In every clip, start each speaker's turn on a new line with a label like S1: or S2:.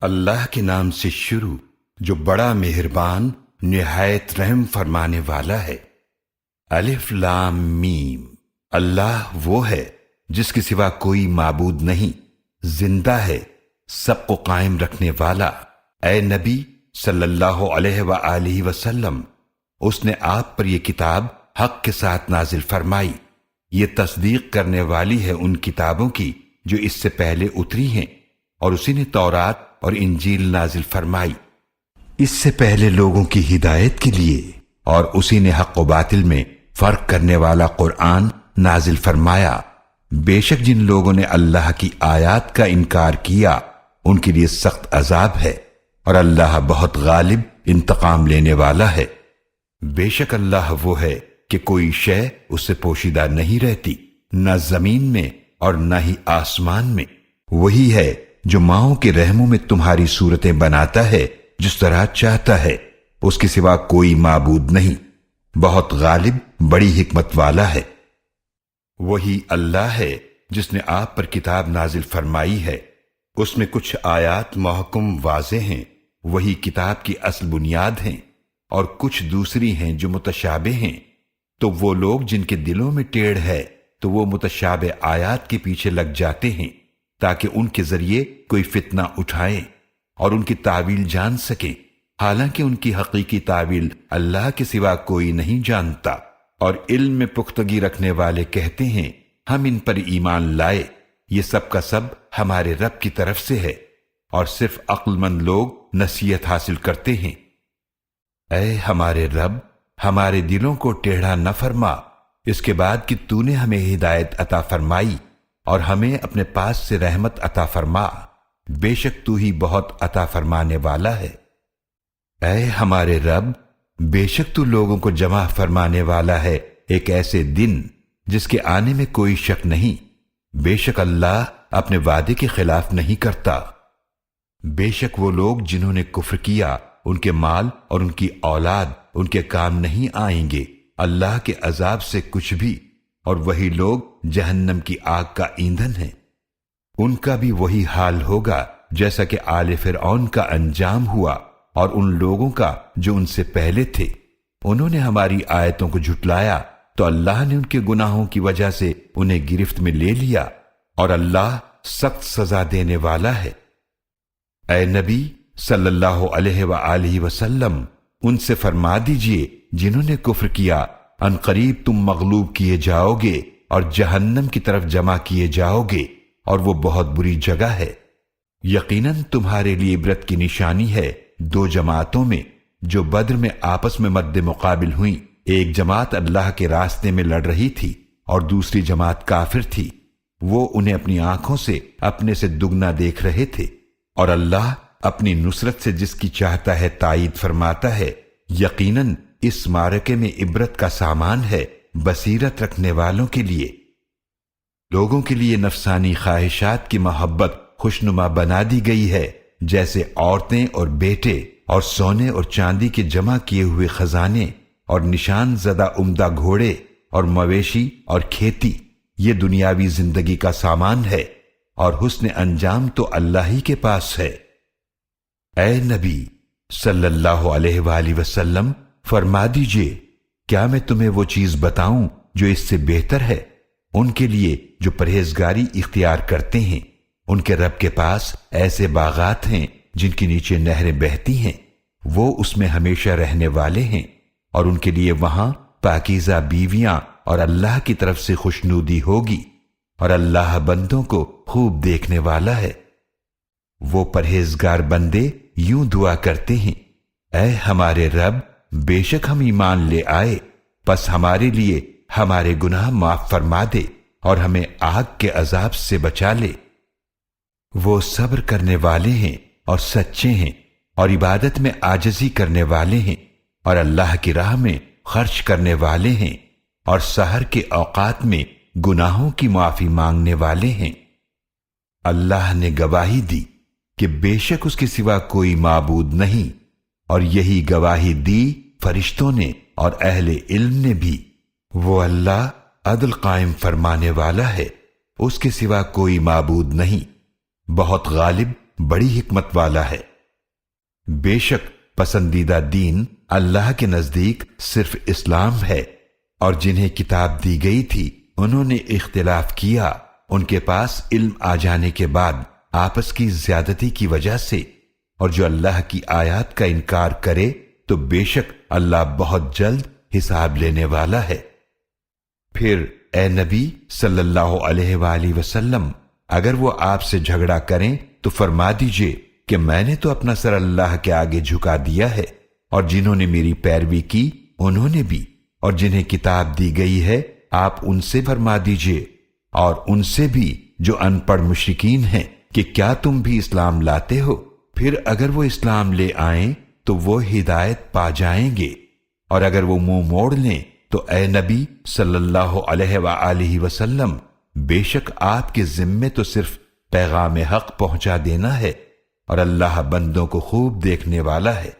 S1: اللہ کے نام سے شروع جو بڑا مہربان نہایت رحم فرمانے والا ہے۔ الف لام میم۔ اللہ وہ ہے جس کے سوا کوئی معبود نہیں، زندہ ہے، سب کو قائم رکھنے والا۔ اے نبی صلی اللہ علیہ وآلہ وسلم، اس نے آپ پر یہ کتاب حق کے ساتھ نازل فرمائی، یہ تصدیق کرنے والی ہے ان کتابوں کی جو اس سے پہلے اتری ہیں، اور اسی نے تورات اور انجیل نازل فرمائی اس سے پہلے لوگوں کی ہدایت کے لیے، اور اسی نے حق و باطل میں فرق کرنے والا قرآن نازل فرمایا۔ بے شک جن لوگوں نے اللہ کی آیات کا انکار کیا ان کے لیے سخت عذاب ہے، اور اللہ بہت غالب انتقام لینے والا ہے۔ بے شک اللہ وہ ہے کہ کوئی شے اس سے پوشیدہ نہیں رہتی، نہ زمین میں اور نہ ہی آسمان میں۔ وہی ہے جو ماؤں کے رحموں میں تمہاری صورتیں بناتا ہے جس طرح چاہتا ہے، اس کے سوا کوئی معبود نہیں، بہت غالب بڑی حکمت والا ہے۔ وہی اللہ ہے جس نے آپ پر کتاب نازل فرمائی ہے، اس میں کچھ آیات محکم واضح ہیں، وہی کتاب کی اصل بنیاد ہیں، اور کچھ دوسری ہیں جو متشابہ ہیں۔ تو وہ لوگ جن کے دلوں میں ٹیڑھ ہے تو وہ متشابہ آیات کے پیچھے لگ جاتے ہیں تاکہ ان کے ذریعے کوئی فتنہ اٹھائیں اور ان کی تعویل جان سکیں، حالانکہ ان کی حقیقی تعویل اللہ کے سوا کوئی نہیں جانتا۔ اور علم میں پختگی رکھنے والے کہتے ہیں ہم ان پر ایمان لائے، یہ سب کا سب ہمارے رب کی طرف سے ہے، اور صرف عقل مند لوگ نصیحت حاصل کرتے ہیں۔ اے ہمارے رب، ہمارے دلوں کو ٹیڑھا نہ فرما اس کے بعد کہ تو نے ہمیں ہدایت عطا فرمائی، اور ہمیں اپنے پاس سے رحمت عطا فرما، بے شک تو ہی بہت عطا فرمانے والا ہے۔ اے ہمارے رب، بے شک تو لوگوں کو جمع فرمانے والا ہے ایک ایسے دن جس کے آنے میں کوئی شک نہیں، بے شک اللہ اپنے وعدے کے خلاف نہیں کرتا۔ بے شک وہ لوگ جنہوں نے کفر کیا ان کے مال اور ان کی اولاد ان کے کام نہیں آئیں گے اللہ کے عذاب سے کچھ بھی، اور وہی لوگ جہنم کی آگ کا ایندھن ہیں۔ ان کا بھی وہی حال ہوگا جیسا کہ آل فرعون کا انجام ہوا اور ان لوگوں کا جو ان سے پہلے تھے۔ انہوں نے ہماری آیتوں کو جھٹلایا تو اللہ نے ان کے گناہوں کی وجہ سے انہیں گرفت میں لے لیا، اور اللہ سخت سزا دینے والا ہے۔ اے نبی صلی اللہ علیہ وآلہ وسلم، ان سے فرما دیجئے جنہوں نے کفر کیا ان قریب تم مغلوب کیے جاؤ گے اور جہنم کی طرف جمع کیے جاؤ گے، اور وہ بہت بری جگہ ہے۔ یقیناً تمہارے لیے عبرت کی نشانی ہے دو جماعتوں میں جو بدر میں آپس میں مد مقابل ہوئیں، ایک جماعت اللہ کے راستے میں لڑ رہی تھی اور دوسری جماعت کافر تھی، وہ انہیں اپنی آنکھوں سے اپنے سے دگنا دیکھ رہے تھے، اور اللہ اپنی نصرت سے جس کی چاہتا ہے تائید فرماتا ہے۔ یقیناً اس معرکے میں عبرت کا سامان ہے بصیرت رکھنے والوں کے لیے۔ لوگوں کے لیے نفسانی خواہشات کی محبت خوشنما بنا دی گئی ہے، جیسے عورتیں اور بیٹے اور سونے اور چاندی کے جمع کیے ہوئے خزانے اور نشان زدہ عمدہ گھوڑے اور مویشی اور کھیتی، یہ دنیاوی زندگی کا سامان ہے، اور حسن انجام تو اللہ ہی کے پاس ہے۔ اے نبی صلی اللہ علیہ وآلہ وسلم، فرما دیجئے کیا میں تمہیں وہ چیز بتاؤں جو اس سے بہتر ہے؟ ان کے لیے جو پرہیزگاری اختیار کرتے ہیں، ان کے رب کے پاس ایسے باغات ہیں جن کے نیچے نہریں بہتی ہیں، وہ اس میں ہمیشہ رہنے والے ہیں، اور ان کے لیے وہاں پاکیزہ بیویاں اور اللہ کی طرف سے خوشنودی ہوگی، اور اللہ بندوں کو خوب دیکھنے والا ہے۔ وہ پرہیزگار بندے یوں دعا کرتے ہیں، اے ہمارے رب، بے شک ہم ایمان لے آئے، پس ہمارے لیے ہمارے گناہ معاف فرما دے اور ہمیں آگ کے عذاب سے بچا لے۔ وہ صبر کرنے والے ہیں اور سچے ہیں، اور عبادت میں عاجزی کرنے والے ہیں، اور اللہ کی راہ میں خرچ کرنے والے ہیں، اور سحر کے اوقات میں گناہوں کی معافی مانگنے والے ہیں۔ اللہ نے گواہی دی کہ بے شک اس کے سوا کوئی معبود نہیں، اور یہی گواہی دی فرشتوں نے اور اہل علم نے بھی۔ وہ اللہ عدل قائم فرمانے والا ہے، اس کے سوا کوئی معبود نہیں، بہت غالب بڑی حکمت والا ہے۔ بے شک پسندیدہ دین اللہ کے نزدیک صرف اسلام ہے، اور جنہیں کتاب دی گئی تھی انہوں نے اختلاف کیا، ان کے پاس علم آ جانے کے بعد آپس کی زیادتی کی وجہ سے، اور جو اللہ کی آیات کا انکار کرے تو بے شک اللہ بہت جلد حساب لینے والا ہے۔ پھر اے نبی صلی اللہ علیہ وآلہ وسلم، اگر وہ آپ سے جھگڑا کریں تو فرما دیجئے کہ میں نے تو اپنا سر اللہ کے آگے جھکا دیا ہے، اور جنہوں نے میری پیروی کی انہوں نے بھی، اور جنہیں کتاب دی گئی ہے آپ ان سے فرما دیجئے، اور ان سے بھی جو ان پڑھ مشرکین ہیں، کہ کیا تم بھی اسلام لاتے ہو؟ پھر اگر وہ اسلام لے آئیں تو وہ ہدایت پا جائیں گے، اور اگر وہ منہ موڑ لیں تو اے نبی صلی اللہ علیہ وآلہ وسلم، بے شک آپ کے ذمے تو صرف پیغام حق پہنچا دینا ہے، اور اللہ بندوں کو خوب دیکھنے والا ہے۔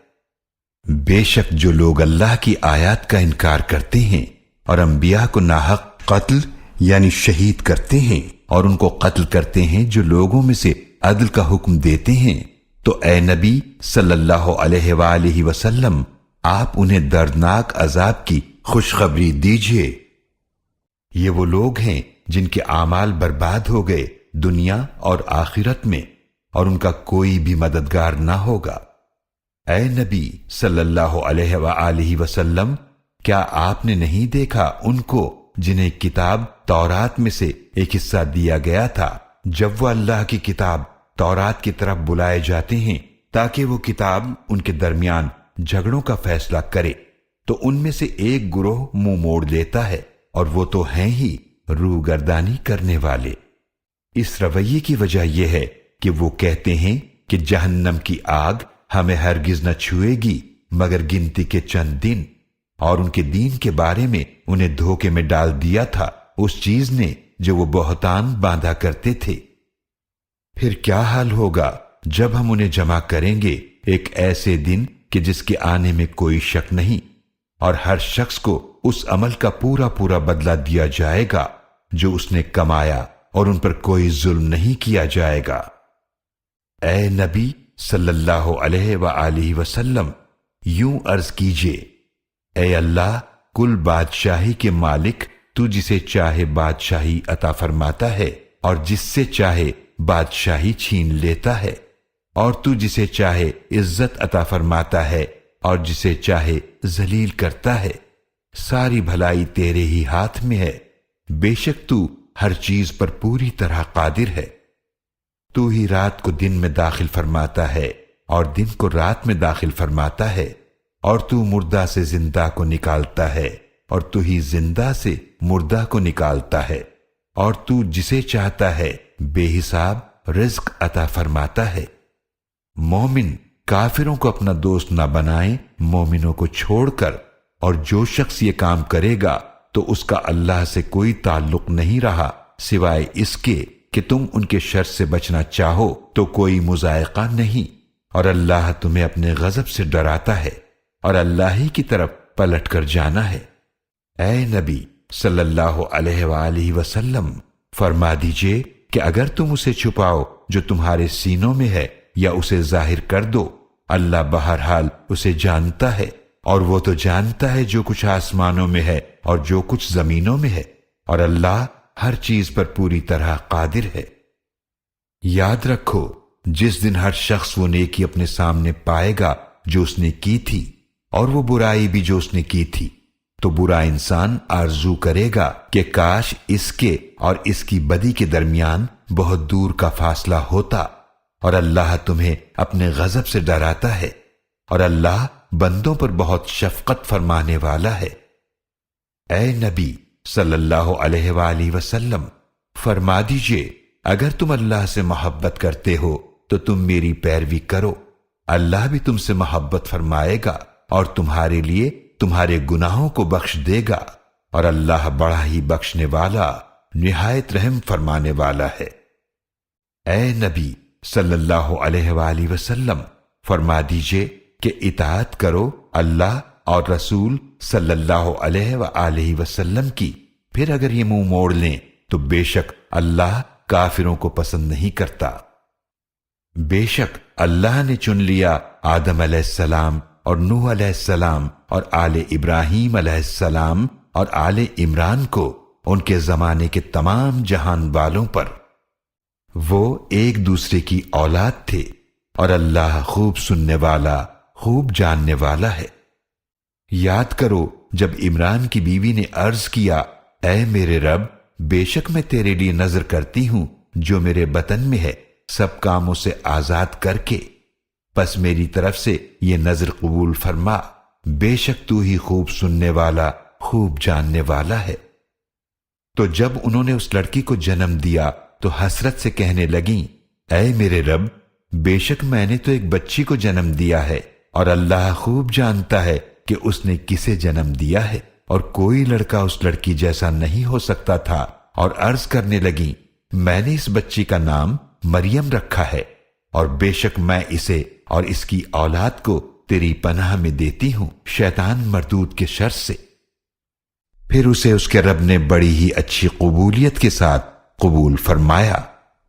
S1: بے شک جو لوگ اللہ کی آیات کا انکار کرتے ہیں اور انبیاء کو ناحق قتل یعنی شہید کرتے ہیں، اور ان کو قتل کرتے ہیں جو لوگوں میں سے عدل کا حکم دیتے ہیں، تو اے نبی صلی اللہ علیہ وآلہ وسلم، آپ انہیں دردناک عذاب کی خوشخبری دیجئے۔ یہ وہ لوگ ہیں جن کے اعمال برباد ہو گئے دنیا اور آخرت میں، اور ان کا کوئی بھی مددگار نہ ہوگا۔ اے نبی صلی اللہ علیہ وآلہ وسلم، کیا آپ نے نہیں دیکھا ان کو جنہیں کتاب تورات میں سے ایک حصہ دیا گیا تھا، جب وہ اللہ کی کتاب تورات کی طرف بلائے جاتے ہیں تاکہ وہ کتاب ان کے درمیان جھگڑوں کا فیصلہ کرے، تو ان میں سے ایک گروہ منہ موڑ لیتا ہے، اور وہ تو ہیں ہی روح گردانی کرنے والے۔ اس رویے کی وجہ یہ ہے کہ وہ کہتے ہیں کہ جہنم کی آگ ہمیں ہرگز نہ چھوئے گی مگر گنتی کے چند دن، اور ان کے دین کے بارے میں انہیں دھوکے میں ڈال دیا تھا اس چیز نے جو وہ بہتان باندھا کرتے تھے۔ پھر کیا حال ہوگا جب ہم انہیں جمع کریں گے ایک ایسے دن کہ جس کے آنے میں کوئی شک نہیں، اور ہر شخص کو اس عمل کا پورا پورا بدلہ دیا جائے گا جو اس نے کمایا، اور ان پر کوئی ظلم نہیں کیا جائے گا۔ اے نبی صلی اللہ علیہ وآلہ وسلم، یوں عرض کیجئے، اے اللہ، کل بادشاہی کے مالک، تو جسے چاہے بادشاہی عطا فرماتا ہے اور جس سے چاہے بادشاہی چھین لیتا ہے، اور تو جسے چاہے عزت عطا فرماتا ہے اور جسے چاہے ذلیل کرتا ہے، ساری بھلائی تیرے ہی ہاتھ میں ہے، بے شک تو ہر چیز پر پوری طرح قادر ہے۔ تو ہی رات کو دن میں داخل فرماتا ہے اور دن کو رات میں داخل فرماتا ہے، اور تو مردہ سے زندہ کو نکالتا ہے، اور تو ہی زندہ سے مردہ کو نکالتا ہے، اور تو جسے چاہتا ہے بے حساب رزق عطا فرماتا ہے۔ مومن کافروں کو اپنا دوست نہ بنائیں مومنوں کو چھوڑ کر، اور جو شخص یہ کام کرے گا تو اس کا اللہ سے کوئی تعلق نہیں رہا سوائے اس کے کہ تم ان کے شر سے بچنا چاہو تو کوئی مضائقہ نہیں، اور اللہ تمہیں اپنے غضب سے ڈراتا ہے، اور اللہ ہی کی طرف پلٹ کر جانا ہے۔ اے نبی صلی اللہ علیہ وآلہ وسلم، فرما دیجئے کہ اگر تم اسے چھپاؤ جو تمہارے سینوں میں ہے یا اسے ظاہر کر دو، اللہ بہرحال اسے جانتا ہے، اور وہ تو جانتا ہے جو کچھ آسمانوں میں ہے اور جو کچھ زمینوں میں ہے، اور اللہ ہر چیز پر پوری طرح قادر ہے۔ یاد رکھو، جس دن ہر شخص وہ نیکی اپنے سامنے پائے گا جو اس نے کی تھی، اور وہ برائی بھی جو اس نے کی تھی، تو برا انسان آرزو کرے گا کہ کاش اس کے اور اس کی بدی کے درمیان بہت دور کا فاصلہ ہوتا، اور اللہ تمہیں اپنے غضب سے ڈراتا ہے، اور اللہ بندوں پر بہت شفقت فرمانے والا ہے۔ اے نبی صلی اللہ علیہ وآلہ وسلم، فرما دیجئے اگر تم اللہ سے محبت کرتے ہو تو تم میری پیروی کرو، اللہ بھی تم سے محبت فرمائے گا اور تمہارے لیے تمہارے گناہوں کو بخش دے گا، اور اللہ بڑا ہی بخشنے والا نہایت رحم فرمانے والا ہے۔ اے نبی صلی اللہ علیہ وآلہ وسلم، فرما دیجئے کہ اطاعت کرو اللہ اور رسول صلی اللہ علیہ وآلہ وسلم کی، پھر اگر یہ منہ موڑ لیں تو بے شک اللہ کافروں کو پسند نہیں کرتا۔ بے شک اللہ نے چن لیا آدم علیہ السلام اور نوح علیہ السلام اور آل ابراہیم علیہ السلام اور آل عمران کو ان کے زمانے کے تمام جہان والوں پر۔ وہ ایک دوسرے کی اولاد تھے اور اللہ خوب سننے والا خوب جاننے والا ہے۔ یاد کرو جب عمران کی بیوی نے عرض کیا، اے میرے رب، بے شک میں تیرے لیے نذر کرتی ہوں جو میرے بطن میں ہے سب کاموں سے آزاد کر کے، پس میری طرف سے یہ نذر قبول فرما، بے شک تو ہی خوب سننے والا خوب جاننے والا ہے۔ تو جب انہوں نے اس لڑکی کو جنم دیا تو حسرت سے کہنے لگیں، اے میرے رب، بے شک میں نے تو ایک بچی کو جنم دیا ہے اور اللہ خوب جانتا ہے کہ اس نے کسے جنم دیا ہے، اور کوئی لڑکا اس لڑکی جیسا نہیں ہو سکتا تھا، اور عرض کرنے لگیں، میں نے اس بچی کا نام مریم رکھا ہے، اور بے شک میں اسے اور اس کی اولاد کو تیری پناہ میں دیتی ہوں شیطان مردود کے شر سے۔ پھر اسے اس کے رب نے بڑی ہی اچھی قبولیت کے ساتھ قبول فرمایا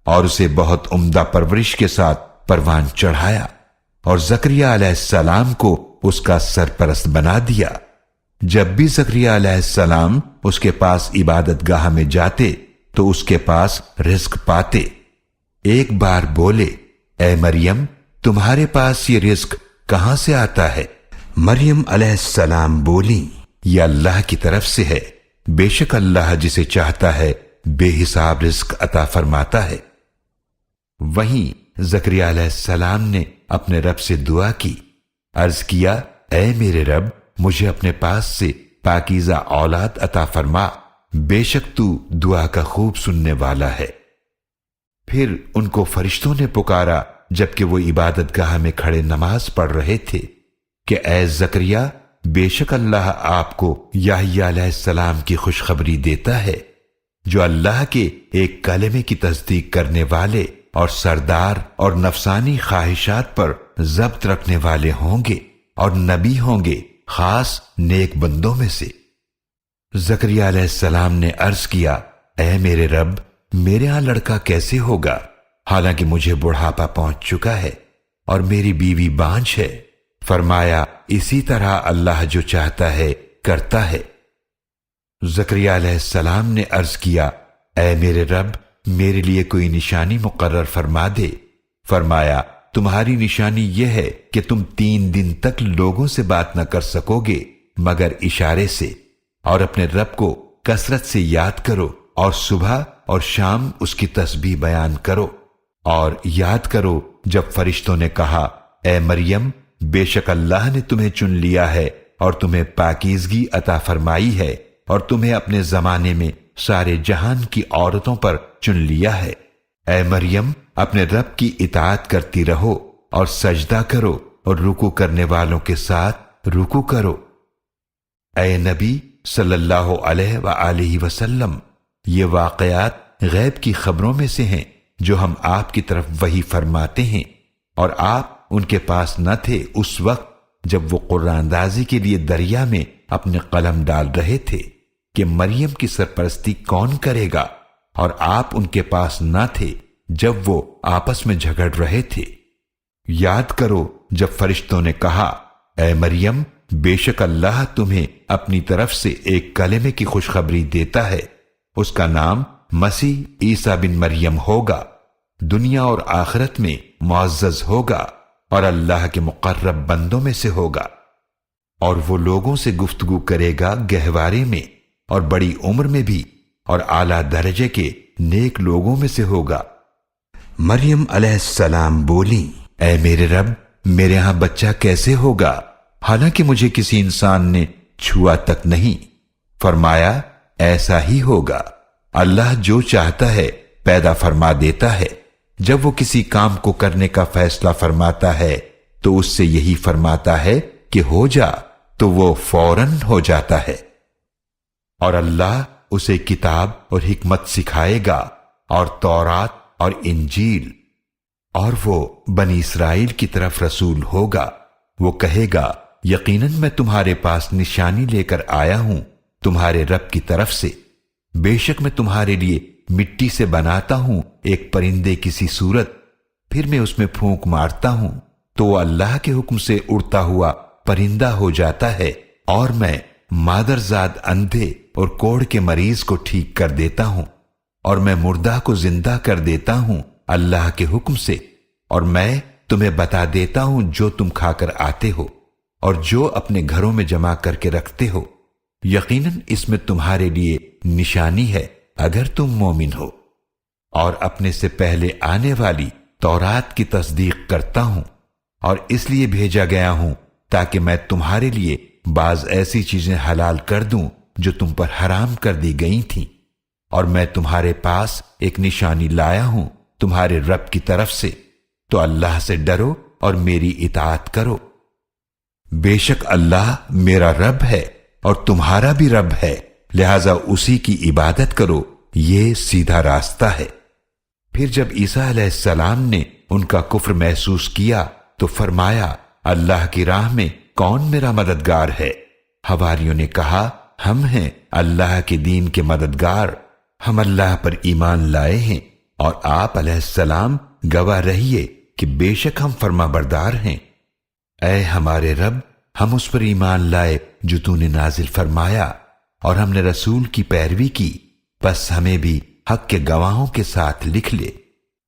S1: اور اسے بہت عمدہ پرورش کے ساتھ پروان چڑھایا، اور زکریہ علیہ السلام کو اس کا سرپرست بنا دیا۔ جب بھی زکریہ علیہ السلام اس کے پاس عبادت گاہ میں جاتے تو اس کے پاس رزق پاتے۔ ایک بار بولے، اے مریم، تمہارے پاس یہ رزق کہاں سے آتا ہے؟ مریم علیہ السلام بولی، یہ اللہ کی طرف سے ہے، بے شک اللہ جسے چاہتا ہے بے حساب رزق عطا فرماتا ہے۔ وہیں زکریہ علیہ السلام نے اپنے رب سے دعا کی، عرض کیا، اے میرے رب، مجھے اپنے پاس سے پاکیزہ اولاد عطا فرما، بے شک تو دعا کا خوب سننے والا ہے۔ پھر ان کو فرشتوں نے پکارا جبکہ وہ عبادت گاہ میں کھڑے نماز پڑھ رہے تھے کہ اے زکریا، بے شک اللہ آپ کو یحییٰ علیہ السلام کی خوشخبری دیتا ہے، جو اللہ کے ایک کلمے کی تصدیق کرنے والے اور سردار اور نفسانی خواہشات پر ضبط رکھنے والے ہوں گے اور نبی ہوں گے خاص نیک بندوں میں سے۔ زکریہ علیہ السلام نے عرض کیا، اے میرے رب، میرے ہاں لڑکا کیسے ہوگا، حالانکہ مجھے بڑھاپا پہنچ چکا ہے اور میری بیوی بانجھ ہے۔ فرمایا، اسی طرح اللہ جو چاہتا ہے کرتا ہے۔ زکریہ علیہ السلام نے عرض کیا، اے میرے رب، میرے لیے کوئی نشانی مقرر فرما دے۔ فرمایا، تمہاری نشانی یہ ہے کہ تم 3 دن تک لوگوں سے بات نہ کر سکو گے مگر اشارے سے، اور اپنے رب کو کثرت سے یاد کرو اور صبح اور شام اس کی تسبیح بیان کرو، اور یاد کرو جب فرشتوں نے کہا، اے مریم، بے شک اللہ نے تمہیں چن لیا ہے اور تمہیں پاکیزگی عطا فرمائی ہے اور تمہیں اپنے زمانے میں سارے جہان کی عورتوں پر چن لیا ہے۔ اے مریم، اپنے رب کی اطاعت کرتی رہو اور سجدہ کرو اور رکوع کرنے والوں کے ساتھ رکوع کرو۔ اے نبی صلی اللہ علیہ وآلہ وسلم، یہ واقعات غیب کی خبروں میں سے ہیں جو ہم آپ کی طرف وحی فرماتے ہیں، اور آپ ان کے پاس نہ تھے اس وقت جب وہ قرآن اندازی کے لیے دریا میں اپنے قلم ڈال رہے تھے کہ مریم کی سرپرستی کون کرے گا، اور آپ ان کے پاس نہ تھے جب وہ آپس میں جھگڑ رہے تھے۔ یاد کرو جب فرشتوں نے کہا، اے مریم، بے شک اللہ تمہیں اپنی طرف سے ایک کلمے کی خوشخبری دیتا ہے، اس کا نام مسیح عیسیٰ بن مریم ہوگا، دنیا اور آخرت میں معزز ہوگا اور اللہ کے مقرب بندوں میں سے ہوگا، اور وہ لوگوں سے گفتگو کرے گا گہوارے میں اور بڑی عمر میں بھی، اور اعلیٰ درجے کے نیک لوگوں میں سے ہوگا۔ مریم علیہ السلام بولی، اے میرے رب، میرے ہاں بچہ کیسے ہوگا حالانکہ مجھے کسی انسان نے چھوا تک نہیں؟ فرمایا، ایسا ہی ہوگا، اللہ جو چاہتا ہے پیدا فرما دیتا ہے، جب وہ کسی کام کو کرنے کا فیصلہ فرماتا ہے تو اس سے یہی فرماتا ہے کہ ہو جا، تو وہ فوراً ہو جاتا ہے۔ اور اللہ اسے کتاب اور حکمت سکھائے گا اور تورات اور انجیل، اور وہ بنی اسرائیل کی طرف رسول ہوگا۔ وہ کہے گا، یقیناً میں تمہارے پاس نشانی لے کر آیا ہوں تمہارے رب کی طرف سے، بے شک میں تمہارے لیے مٹی سے بناتا ہوں ایک پرندے کسی صورت، پھر میں اس میں پھونک مارتا ہوں تو وہ اللہ کے حکم سے اڑتا ہوا پرندہ ہو جاتا ہے، اور میں مادرزاد اندھے اور کوڑ کے مریض کو ٹھیک کر دیتا ہوں، اور میں مردہ کو زندہ کر دیتا ہوں اللہ کے حکم سے، اور میں تمہیں بتا دیتا ہوں جو تم کھا کر آتے ہو اور جو اپنے گھروں میں جمع کر کے رکھتے ہو، یقیناً اس میں تمہارے لیے نشانی ہے اگر تم مومن ہو۔ اور اپنے سے پہلے آنے والی تورات کی تصدیق کرتا ہوں، اور اس لیے بھیجا گیا ہوں تاکہ میں تمہارے لیے بعض ایسی چیزیں حلال کر دوں جو تم پر حرام کر دی گئی تھیں، اور میں تمہارے پاس ایک نشانی لایا ہوں تمہارے رب کی طرف سے، تو اللہ سے ڈرو اور میری اطاعت کرو۔ بے شک اللہ میرا رب ہے اور تمہارا بھی رب ہے، لہذا اسی کی عبادت کرو، یہ سیدھا راستہ ہے۔ پھر جب عیسیٰ علیہ السلام نے ان کا کفر محسوس کیا تو فرمایا، اللہ کی راہ میں کون میرا مددگار ہے؟ حواریوں نے کہا، ہم ہیں اللہ کے دین کے مددگار، ہم اللہ پر ایمان لائے ہیں، اور آپ علیہ السلام گواہ رہیے کہ بے شک ہم فرما بردار ہیں۔ اے ہمارے رب، ہم اس پر ایمان لائے جو تو نے نازل فرمایا، اور ہم نے رسول کی پیروی کی، بس ہمیں بھی حق کے گواہوں کے ساتھ لکھ لے۔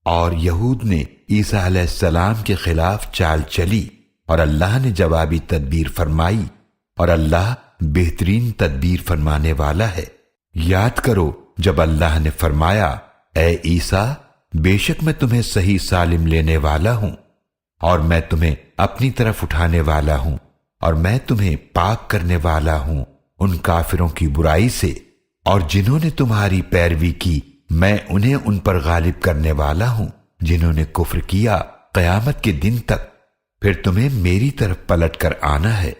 S1: اور یہود نے عیسیٰ علیہ السلام کے خلاف چال چلی، اور اللہ نے جوابی تدبیر فرمائی، اور اللہ بہترین تدبیر فرمانے والا ہے۔ یاد کرو جب اللہ نے فرمایا، اے عیسیٰ، بے شک میں تمہیں صحیح سالم لینے والا ہوں، اور میں تمہیں اپنی طرف اٹھانے والا ہوں، اور میں تمہیں پاک کرنے والا ہوں ان کافروں کی برائی سے، اور جنہوں نے تمہاری پیروی کی میں انہیں ان پر غالب کرنے والا ہوں جنہوں نے کفر کیا قیامت کے دن تک۔ پھر تمہیں میری طرف پلٹ کر آنا ہے،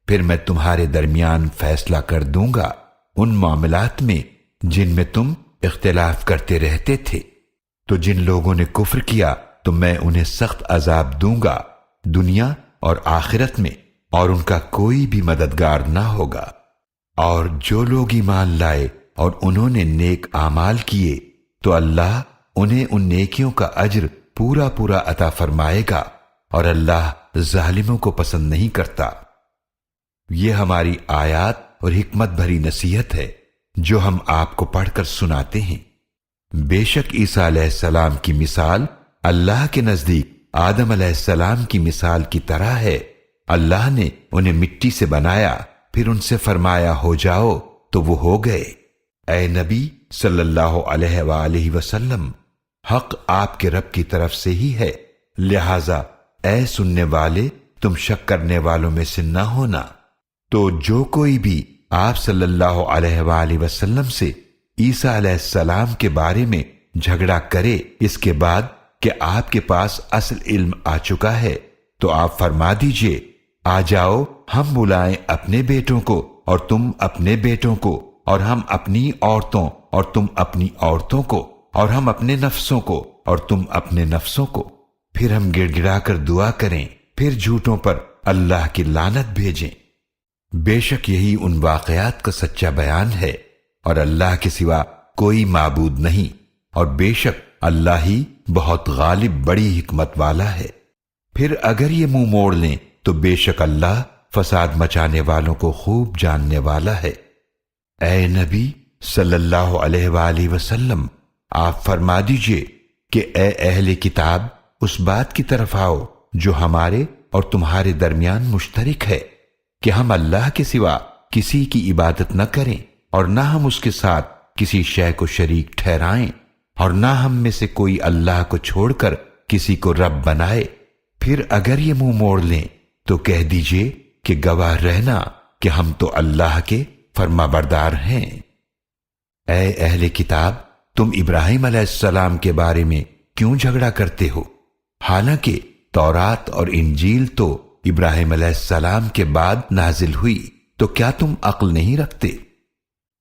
S1: پھر میں تمہارے درمیان فیصلہ کر دوں گا ان معاملات میں جن میں تم اختلاف کرتے رہتے تھے۔ تو جن لوگوں نے کفر کیا تو میں انہیں سخت عذاب دوں گا دنیا اور آخرت میں، اور ان کا کوئی بھی مددگار نہ ہوگا۔ اور جو لوگ ایمان لائے اور انہوں نے نیک اعمال کیے تو اللہ انہیں ان نیکیوں کا اجر پورا پورا عطا فرمائے گا، اور اللہ ظالموں کو پسند نہیں کرتا۔ یہ ہماری آیات اور حکمت بھری نصیحت ہے جو ہم آپ کو پڑھ کر سناتے ہیں۔ بے شک عیسیٰ علیہ السلام کی مثال اللہ کے نزدیک آدم علیہ السلام کی مثال کی طرح ہے۔ اللہ نے انہیں مٹی سے بنایا، پھر ان سے فرمایا ہو جاؤ تو وہ ہو گئے۔ اے نبی صلی اللہ علیہ وآلہ وسلم، حق آپ کے رب کی طرف سے ہی ہے، لہذا اے سننے والے تم شک کرنے والوں میں سے نہ ہونا۔ تو جو کوئی بھی آپ صلی اللہ علیہ وآلہ وسلم سے عیسیٰ علیہ السلام کے بارے میں جھگڑا کرے اس کے بعد کہ آپ کے پاس اصل علم آ چکا ہے، تو آپ فرما دیجئے، آ جاؤ ہم بلائیں اپنے بیٹوں کو اور تم اپنے بیٹوں کو، اور ہم اپنی عورتوں اور تم اپنی عورتوں کو، اور ہم اپنے نفسوں کو اور تم اپنے نفسوں کو، پھر ہم گڑ گڑا کر دعا کریں، پھر جھوٹوں پر اللہ کی لعنت بھیجیں۔ بے شک یہی ان واقعات کا سچا بیان ہے، اور اللہ کے سوا کوئی معبود نہیں، اور بے شک اللہ ہی بہت غالب بڑی حکمت والا ہے۔ پھر اگر یہ منہ موڑ لیں تو بے شک اللہ فساد مچانے والوں کو خوب جاننے والا ہے۔ اے نبی صلی اللہ علیہ وآلہ وسلم، آپ فرما دیجئے کہ اے اہل کتاب، اس بات کی طرف آؤ جو ہمارے اور تمہارے درمیان مشترک ہے، کہ ہم اللہ کے سوا کسی کی عبادت نہ کریں، اور نہ ہم اس کے ساتھ کسی شے کو شریک ٹھہرائیں، اور نہ ہم میں سے کوئی اللہ کو چھوڑ کر کسی کو رب بنائے۔ پھر اگر یہ منہ موڑ لیں تو کہہ دیجئے کہ گواہ رہنا کہ ہم تو اللہ کے فرما بردار ہیں۔ اے اہل کتاب، تم ابراہیم علیہ السلام کے بارے میں کیوں جھگڑا کرتے ہو؟ حالانکہ تورات اور انجیل تو ابراہیم علیہ السلام کے بعد نازل ہوئی، تو کیا تم عقل نہیں رکھتے؟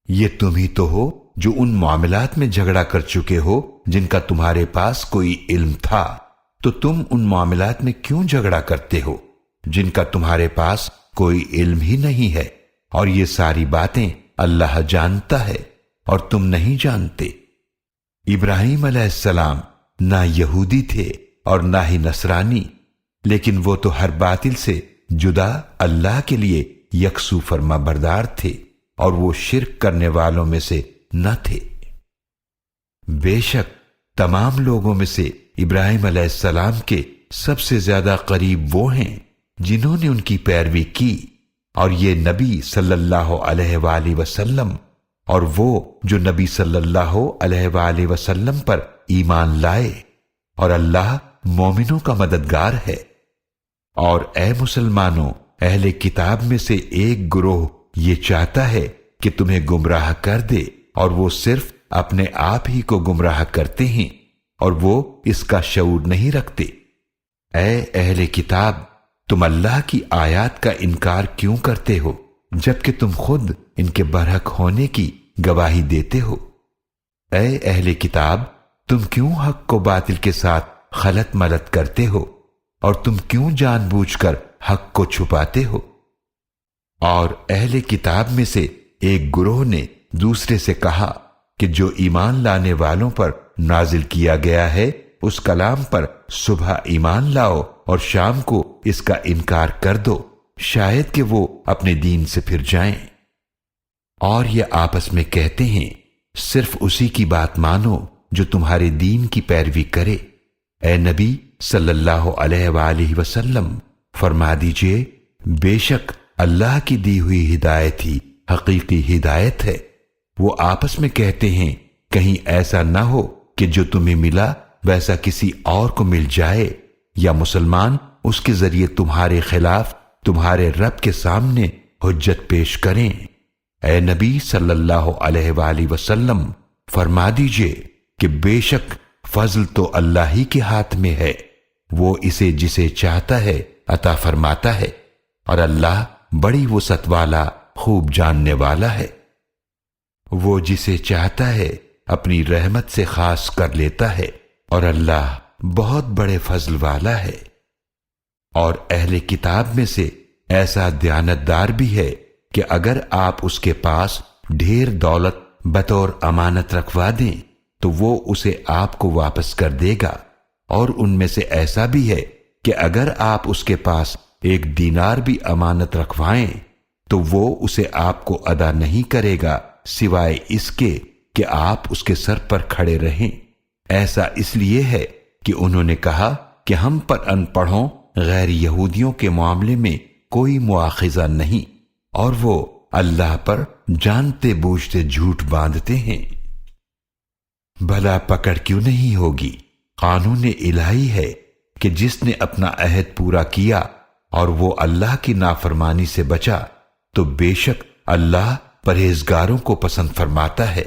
S1: یہ تم ہی تو ہو جو ان معاملات میں جھگڑا کر چکے ہو جن کا تمہارے پاس کوئی علم تھا، تو تم ان معاملات میں کیوں جھگڑا کرتے ہو جن کا تمہارے پاس کوئی علم ہی نہیں ہے؟ اور یہ ساری باتیں اللہ جانتا ہے اور تم نہیں جانتے۔ ابراہیم علیہ السلام نہ یہودی تھے اور نہ ہی نصرانی، لیکن وہ تو ہر باطل سے جدا اللہ کے لیے یکسو فرما بردار تھے اور وہ شرک کرنے والوں میں سے نہ تھے۔ بے شک تمام لوگوں میں سے ابراہیم علیہ السلام کے سب سے زیادہ قریب وہ ہیں جنہوں نے ان کی پیروی کی، اور یہ نبی صلی اللہ علیہ وآلہ وسلم اور وہ جو نبی صلی اللہ علیہ وآلہ وسلم پر ایمان لائے، اور اللہ مومنوں کا مددگار ہے۔ اور اے مسلمانوں، اہل کتاب میں سے ایک گروہ یہ چاہتا ہے کہ تمہیں گمراہ کر دے، اور وہ صرف اپنے آپ ہی کو گمراہ کرتے ہیں اور وہ اس کا شعور نہیں رکھتے۔ اے اہل کتاب، تم اللہ کی آیات کا انکار کیوں کرتے ہو جبکہ تم خود ان کے برحق ہونے کی گواہی دیتے ہو؟ اے اہل کتاب، تم کیوں حق کو باطل کے ساتھ خلط ملط کرتے ہو، اور تم کیوں جان بوجھ کر حق کو چھپاتے ہو؟ اور اہل کتاب میں سے ایک گروہ نے دوسرے سے کہا کہ جو ایمان لانے والوں پر نازل کیا گیا ہے اس کلام پر صبح ایمان لاؤ اور شام کو اس کا انکار کر دو، شاید کہ وہ اپنے دین سے پھر جائیں۔ اور یہ آپس میں کہتے ہیں صرف اسی کی بات مانو جو تمہارے دین کی پیروی کرے۔ اے نبی صلی اللہ علیہ وآلہ وسلم، فرما دیجئے بے شک اللہ کی دی ہوئی ہدایت ہی حقیقی ہدایت ہے۔ وہ آپس میں کہتے ہیں کہیں ایسا نہ ہو کہ جو تمہیں ملا ویسا کسی اور کو مل جائے، یا مسلمان اس کے ذریعے تمہارے خلاف تمہارے رب کے سامنے حجت پیش کریں۔ اے نبی صلی اللہ علیہ وآلہ وسلم، فرما دیجئے کہ بے شک فضل تو اللہ ہی کے ہاتھ میں ہے، وہ اسے جسے چاہتا ہے عطا فرماتا ہے، اور اللہ بڑی وسعت والا خوب جاننے والا ہے۔ وہ جسے چاہتا ہے اپنی رحمت سے خاص کر لیتا ہے، اور اللہ بہت بڑے فضل والا ہے۔ اور اہل کتاب میں سے ایسا دیانتدار بھی ہے کہ اگر آپ اس کے پاس ڈھیر دولت بطور امانت رکھوا دیں تو وہ اسے آپ کو واپس کر دے گا، اور ان میں سے ایسا بھی ہے کہ اگر آپ اس کے پاس ایک دینار بھی امانت رکھوائیں تو وہ اسے آپ کو ادا نہیں کرے گا سوائے اس کے کہ آپ اس کے سر پر کھڑے رہیں۔ ایسا اس لیے ہے کہ انہوں نے کہا کہ ہم پر ان پڑھوں غیر یہودیوں کے معاملے میں کوئی مواخذہ نہیں، اور وہ اللہ پر جانتے بوجھتے جھوٹ باندھتے ہیں۔ بھلا پکڑ کیوں نہیں ہوگی؟ قانون الہی ہے کہ جس نے اپنا عہد پورا کیا اور وہ اللہ کی نافرمانی سے بچا تو بے شک اللہ پرہیزگاروں کو پسند فرماتا ہے۔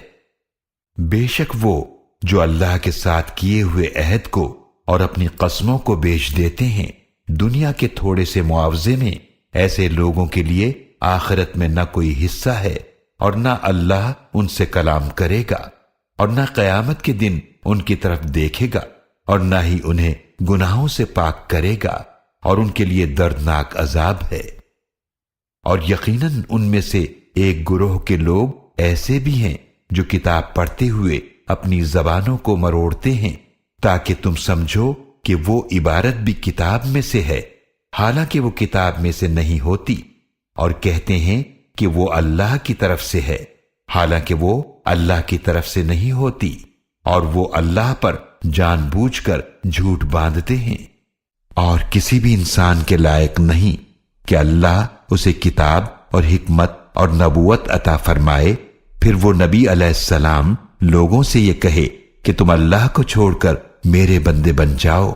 S1: بے شک وہ جو اللہ کے ساتھ کیے ہوئے عہد کو اور اپنی قسموں کو بیچ دیتے ہیں دنیا کے تھوڑے سے معاوضے میں، ایسے لوگوں کے لیے آخرت میں نہ کوئی حصہ ہے، اور نہ اللہ ان سے کلام کرے گا، اور نہ قیامت کے دن ان کی طرف دیکھے گا، اور نہ ہی انہیں گناہوں سے پاک کرے گا، اور ان کے لیے دردناک عذاب ہے۔ اور یقیناً ان میں سے ایک گروہ کے لوگ ایسے بھی ہیں جو کتاب پڑھتے ہوئے اپنی زبانوں کو مروڑتے ہیں تاکہ تم سمجھو کہ وہ عبارت بھی کتاب میں سے ہے، حالانکہ وہ کتاب میں سے نہیں ہوتی، اور کہتے ہیں کہ وہ اللہ کی طرف سے ہے، حالانکہ وہ اللہ کی طرف سے نہیں ہوتی، اور وہ اللہ پر جان بوجھ کر جھوٹ باندھتے ہیں۔ اور کسی بھی انسان کے لائق نہیں کہ اللہ اسے کتاب اور حکمت اور نبوت عطا فرمائے، پھر وہ نبی علیہ السلام لوگوں سے یہ کہے کہ تم اللہ کو چھوڑ کر میرے بندے بن جاؤ،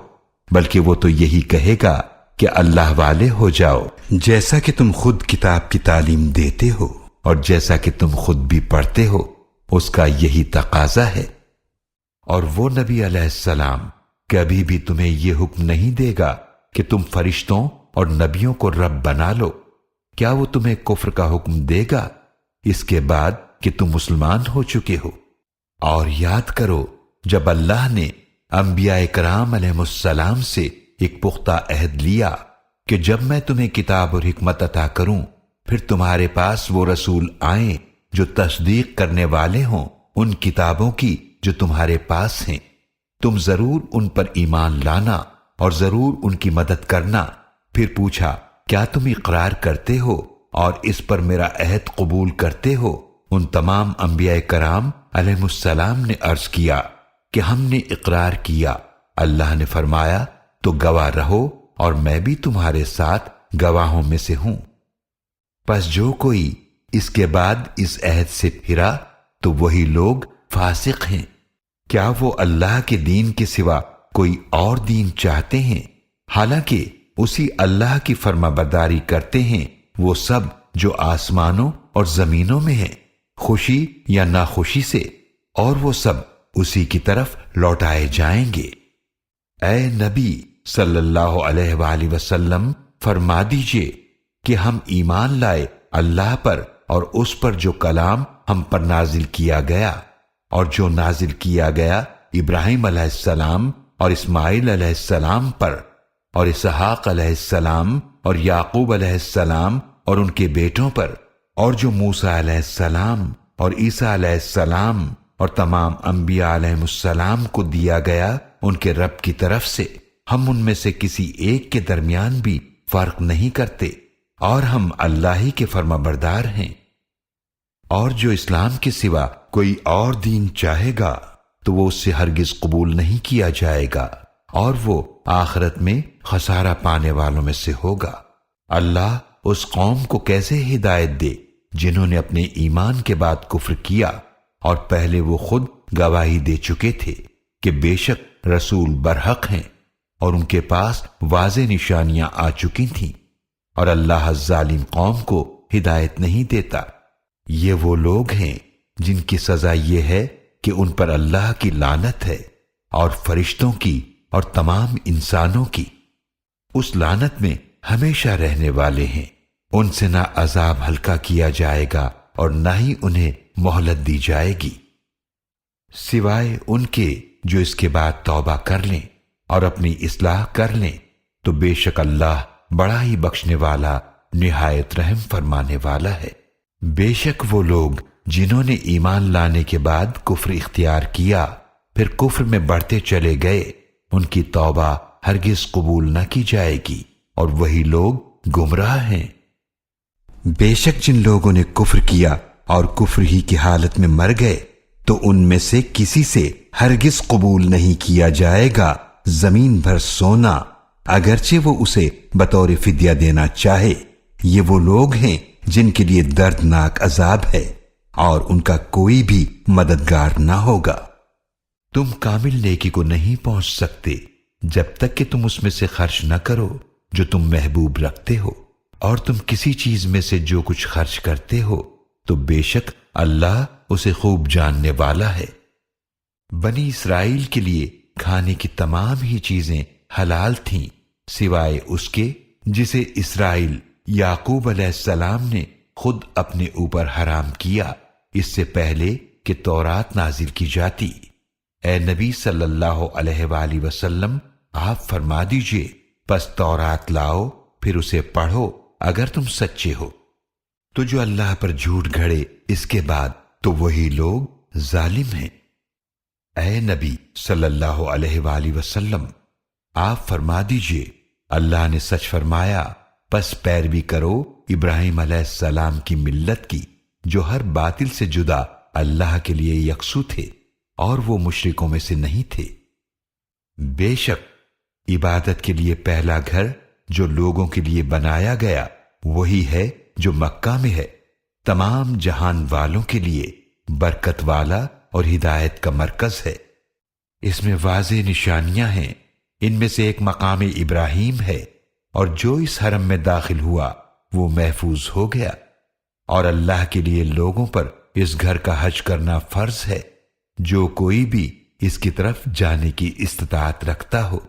S1: بلکہ وہ تو یہی کہے گا کہ اللہ والے ہو جاؤ، جیسا کہ تم خود کتاب کی تعلیم دیتے ہو اور جیسا کہ تم خود بھی پڑھتے ہو، اس کا یہی تقاضا ہے۔ اور وہ نبی علیہ السلام کبھی بھی تمہیں یہ حکم نہیں دے گا کہ تم فرشتوں اور نبیوں کو رب بنا لو۔ کیا وہ تمہیں کفر کا حکم دے گا اس کے بعد کہ تم مسلمان ہو چکے ہو؟ اور یاد کرو جب اللہ نے انبیاء کرام علیہ السلام سے ایک پختہ عہد لیا کہ جب میں تمہیں کتاب اور حکمت عطا کروں پھر تمہارے پاس وہ رسول آئیں جو تصدیق کرنے والے ہوں ان کتابوں کی جو تمہارے پاس ہیں، تم ضرور ان پر ایمان لانا اور ضرور ان کی مدد کرنا۔ پھر پوچھا کیا تم اقرار کرتے ہو اور اس پر میرا عہد قبول کرتے ہو؟ ان تمام انبیاء کرام علیہم السلام نے عرض کیا کہ ہم نے اقرار کیا۔ اللہ نے فرمایا تو گواہ رہو اور میں بھی تمہارے ساتھ گواہوں میں سے ہوں۔ پس جو کوئی اس کے بعد اس عہد سے پھرا تو وہی لوگ فاسق ہیں۔ کیا وہ اللہ کے دین کے سوا کوئی اور دین چاہتے ہیں؟ حالانکہ اسی اللہ کی فرما برداری کرتے ہیں وہ سب جو آسمانوں اور زمینوں میں ہیں، خوشی یا ناخوشی سے، اور وہ سب اسی کی طرف لوٹائے جائیں گے۔ اے نبی صلی اللہ علیہ وآلہ وسلم فرما دیجئے کہ ہم ایمان لائے اللہ پر اور اس پر جو کلام ہم پر نازل کیا گیا، اور جو نازل کیا گیا ابراہیم علیہ السلام اور اسماعیل علیہ السلام پر، اور اسحاق علیہ السلام اور یعقوب علیہ السلام اور ان کے بیٹوں پر، اور جو موسیٰ علیہ السلام اور عیسیٰ علیہ السلام اور تمام انبیاء علیہ السلام کو دیا گیا ان کے رب کی طرف سے۔ ہم ان میں سے کسی ایک کے درمیان بھی فرق نہیں کرتے، اور ہم اللہ ہی کے فرما بردار ہیں۔ اور جو اسلام کے سوا کوئی اور دین چاہے گا تو وہ اس سے ہرگز قبول نہیں کیا جائے گا، اور وہ آخرت میں خسارہ پانے والوں میں سے ہوگا۔ اللہ اس قوم کو کیسے ہدایت دے جنہوں نے اپنے ایمان کے بعد کفر کیا، اور پہلے وہ خود گواہی دے چکے تھے کہ بے شک رسول برحق ہیں، اور ان کے پاس واضح نشانیاں آ چکی تھیں، اور اللہ ظالم قوم کو ہدایت نہیں دیتا۔ یہ وہ لوگ ہیں جن کی سزا یہ ہے کہ ان پر اللہ کی لعنت ہے، اور فرشتوں کی اور تمام انسانوں کی۔ اس لعنت میں ہمیشہ رہنے والے ہیں، ان سے نہ عذاب ہلکا کیا جائے گا اور نہ ہی انہیں مہلت دی جائے گی، سوائے ان کے جو اس کے بعد توبہ کر لیں اور اپنی اصلاح کر لیں، تو بے شک اللہ بڑا ہی بخشنے والا نہایت رحم فرمانے والا ہے۔ بے شک وہ لوگ جنہوں نے ایمان لانے کے بعد کفر اختیار کیا پھر کفر میں بڑھتے چلے گئے، ان کی توبہ ہرگز قبول نہ کی جائے گی، اور وہی لوگ گمراہ ہیں۔ بے شک جن لوگوں نے کفر کیا اور کفر ہی کی حالت میں مر گئے تو ان میں سے کسی سے ہرگز قبول نہیں کیا جائے گا زمین بھر سونا، اگرچہ وہ اسے بطور فدیہ دینا چاہے۔ یہ وہ لوگ ہیں جن کے لیے دردناک عذاب ہے، اور ان کا کوئی بھی مددگار نہ ہوگا۔ تم کامل نیکی کو نہیں پہنچ سکتے جب تک کہ تم اس میں سے خرچ نہ کرو جو تم محبوب رکھتے ہو، اور تم کسی چیز میں سے جو کچھ خرچ کرتے ہو تو بے شک اللہ اسے خوب جاننے والا ہے۔ بنی اسرائیل کے لیے کھانے کی تمام ہی چیزیں حلال تھیں سوائے اس کے جسے اسرائیل یعقوب علیہ السلام نے خود اپنے اوپر حرام کیا اس سے پہلے کہ تورات نازل کی جاتی۔ اے نبی صلی اللہ علیہ وآلہ وسلم آپ فرما دیجئے پس تورات لاؤ، پھر اسے پڑھو اگر تم سچے ہو۔ تو جو اللہ پر جھوٹ گھڑے اس کے بعد تو وہی لوگ ظالم ہیں۔ اے نبی صلی اللہ علیہ وآلہ وسلم آپ فرما دیجئے اللہ نے سچ فرمایا، پس پیروی کرو ابراہیم علیہ السلام کی ملت کی جو ہر باطل سے جدا اللہ کے لیے یکسو تھے اور وہ مشرکوں میں سے نہیں تھے۔ بے شک عبادت کے لیے پہلا گھر جو لوگوں کے لیے بنایا گیا وہی ہے جو مکہ میں ہے، تمام جہان والوں کے لیے برکت والا اور ہدایت کا مرکز ہے۔ اس میں واضح نشانیاں ہیں، ان میں سے ایک مقام ابراہیم ہے، اور جو اس حرم میں داخل ہوا وہ محفوظ ہو گیا، اور اللہ کے لیے لوگوں پر اس گھر کا حج کرنا فرض ہے، جو کوئی بھی اس کی طرف جانے کی استطاعت رکھتا ہو،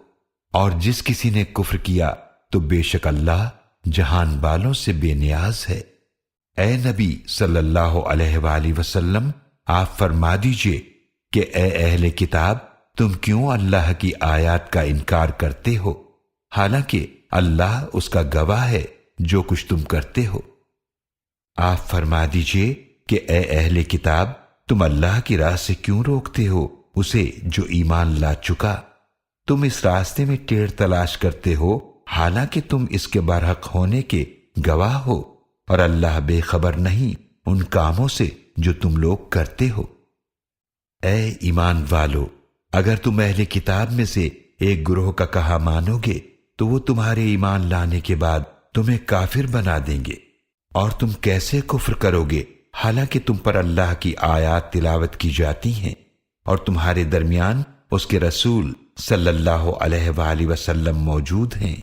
S1: اور جس کسی نے کفر کیا تو بے شک اللہ جہان والوں سے بے نیاز ہے۔ اے نبی صلی اللہ علیہ وآلہ وسلم آپ فرما دیجئے کہ اے اہل کتاب تم کیوں اللہ کی آیات کا انکار کرتے ہو، حالانکہ اللہ اس کا گواہ ہے جو کچھ تم کرتے ہو۔ آپ فرما دیجئے کہ اے اہل کتاب تم اللہ کی راہ سے کیوں روکتے ہو اسے جو ایمان لا چکا۔ تم اس راستے میں ٹیڑھ تلاش کرتے ہو حالانکہ تم اس کے برحق ہونے کے گواہ ہو، اور اللہ بے خبر نہیں ان کاموں سے جو تم لوگ کرتے ہو۔ اے ایمان والو، اگر تم اہل کتاب میں سے ایک گروہ کا کہا مانو گے تو وہ تمہارے ایمان لانے کے بعد تمہیں کافر بنا دیں گے، اور تم کیسے کفر کرو گے حالانکہ تم پر اللہ کی آیات تلاوت کی جاتی ہیں، اور تمہارے درمیان اس کے رسول صلی اللہ علیہ وآلہ وسلم موجود ہیں،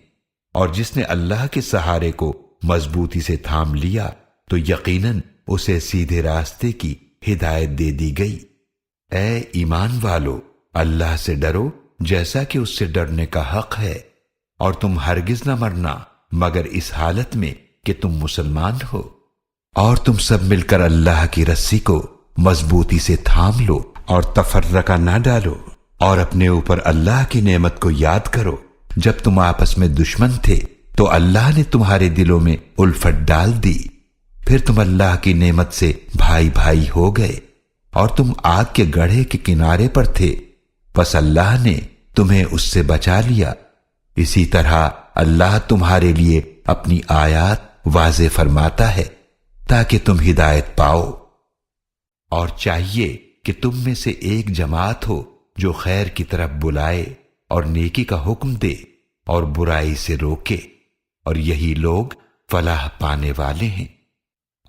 S1: اور جس نے اللہ کے سہارے کو مضبوطی سے تھام لیا تو یقیناً اسے سیدھے راستے کی ہدایت دے دی گئی۔ اے ایمان والو، اللہ سے ڈرو جیسا کہ اس سے ڈرنے کا حق ہے، اور تم ہرگز نہ مرنا مگر اس حالت میں کہ تم مسلمان ہو، اور تم سب مل کر اللہ کی رسی کو مضبوطی سے تھام لو اور تفرقہ نہ ڈالو، اور اپنے اوپر اللہ کی نعمت کو یاد کرو۔ جب تم آپس میں دشمن تھے تو اللہ نے تمہارے دلوں میں الفت ڈال دی، پھر تم اللہ کی نعمت سے بھائی بھائی ہو گئے، اور تم آگ کے گڑھے کے کنارے پر تھے، پس اللہ نے تمہیں اس سے بچا لیا۔ اسی طرح اللہ تمہارے لیے اپنی آیات واضح فرماتا ہے تاکہ تم ہدایت پاؤ۔ اور چاہیے کہ تم میں سے ایک جماعت ہو جو خیر کی طرف بلائے اور نیکی کا حکم دے اور برائی سے روکے، اور یہی لوگ فلاح پانے والے ہیں۔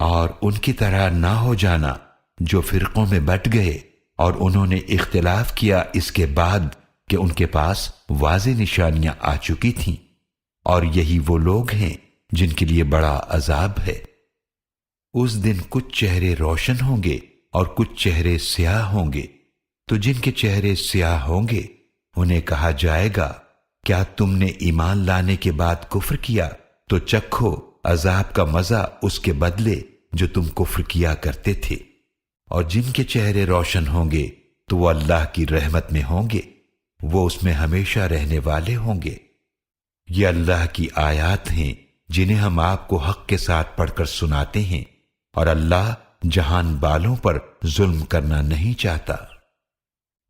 S1: اور ان کی طرح نہ ہو جانا جو فرقوں میں بٹ گئے اور انہوں نے اختلاف کیا اس کے بعد کہ ان کے پاس واضح نشانیاں آ چکی تھیں، اور یہی وہ لوگ ہیں جن کے لیے بڑا عذاب ہے۔ اس دن کچھ چہرے روشن ہوں گے اور کچھ چہرے سیاہ ہوں گے، تو جن کے چہرے سیاہ ہوں گے انہیں کہا جائے گا کیا تم نے ایمان لانے کے بعد کفر کیا تو چکھو عذاب کا مزہ اس کے بدلے جو تم کفر کیا کرتے تھے۔ اور جن کے چہرے روشن ہوں گے تو وہ اللہ کی رحمت میں ہوں گے، وہ اس میں ہمیشہ رہنے والے ہوں گے۔ یہ اللہ کی آیات ہیں جنہیں ہم آپ کو حق کے ساتھ پڑھ کر سناتے ہیں، اور اللہ جہان بالوں پر ظلم کرنا نہیں چاہتا۔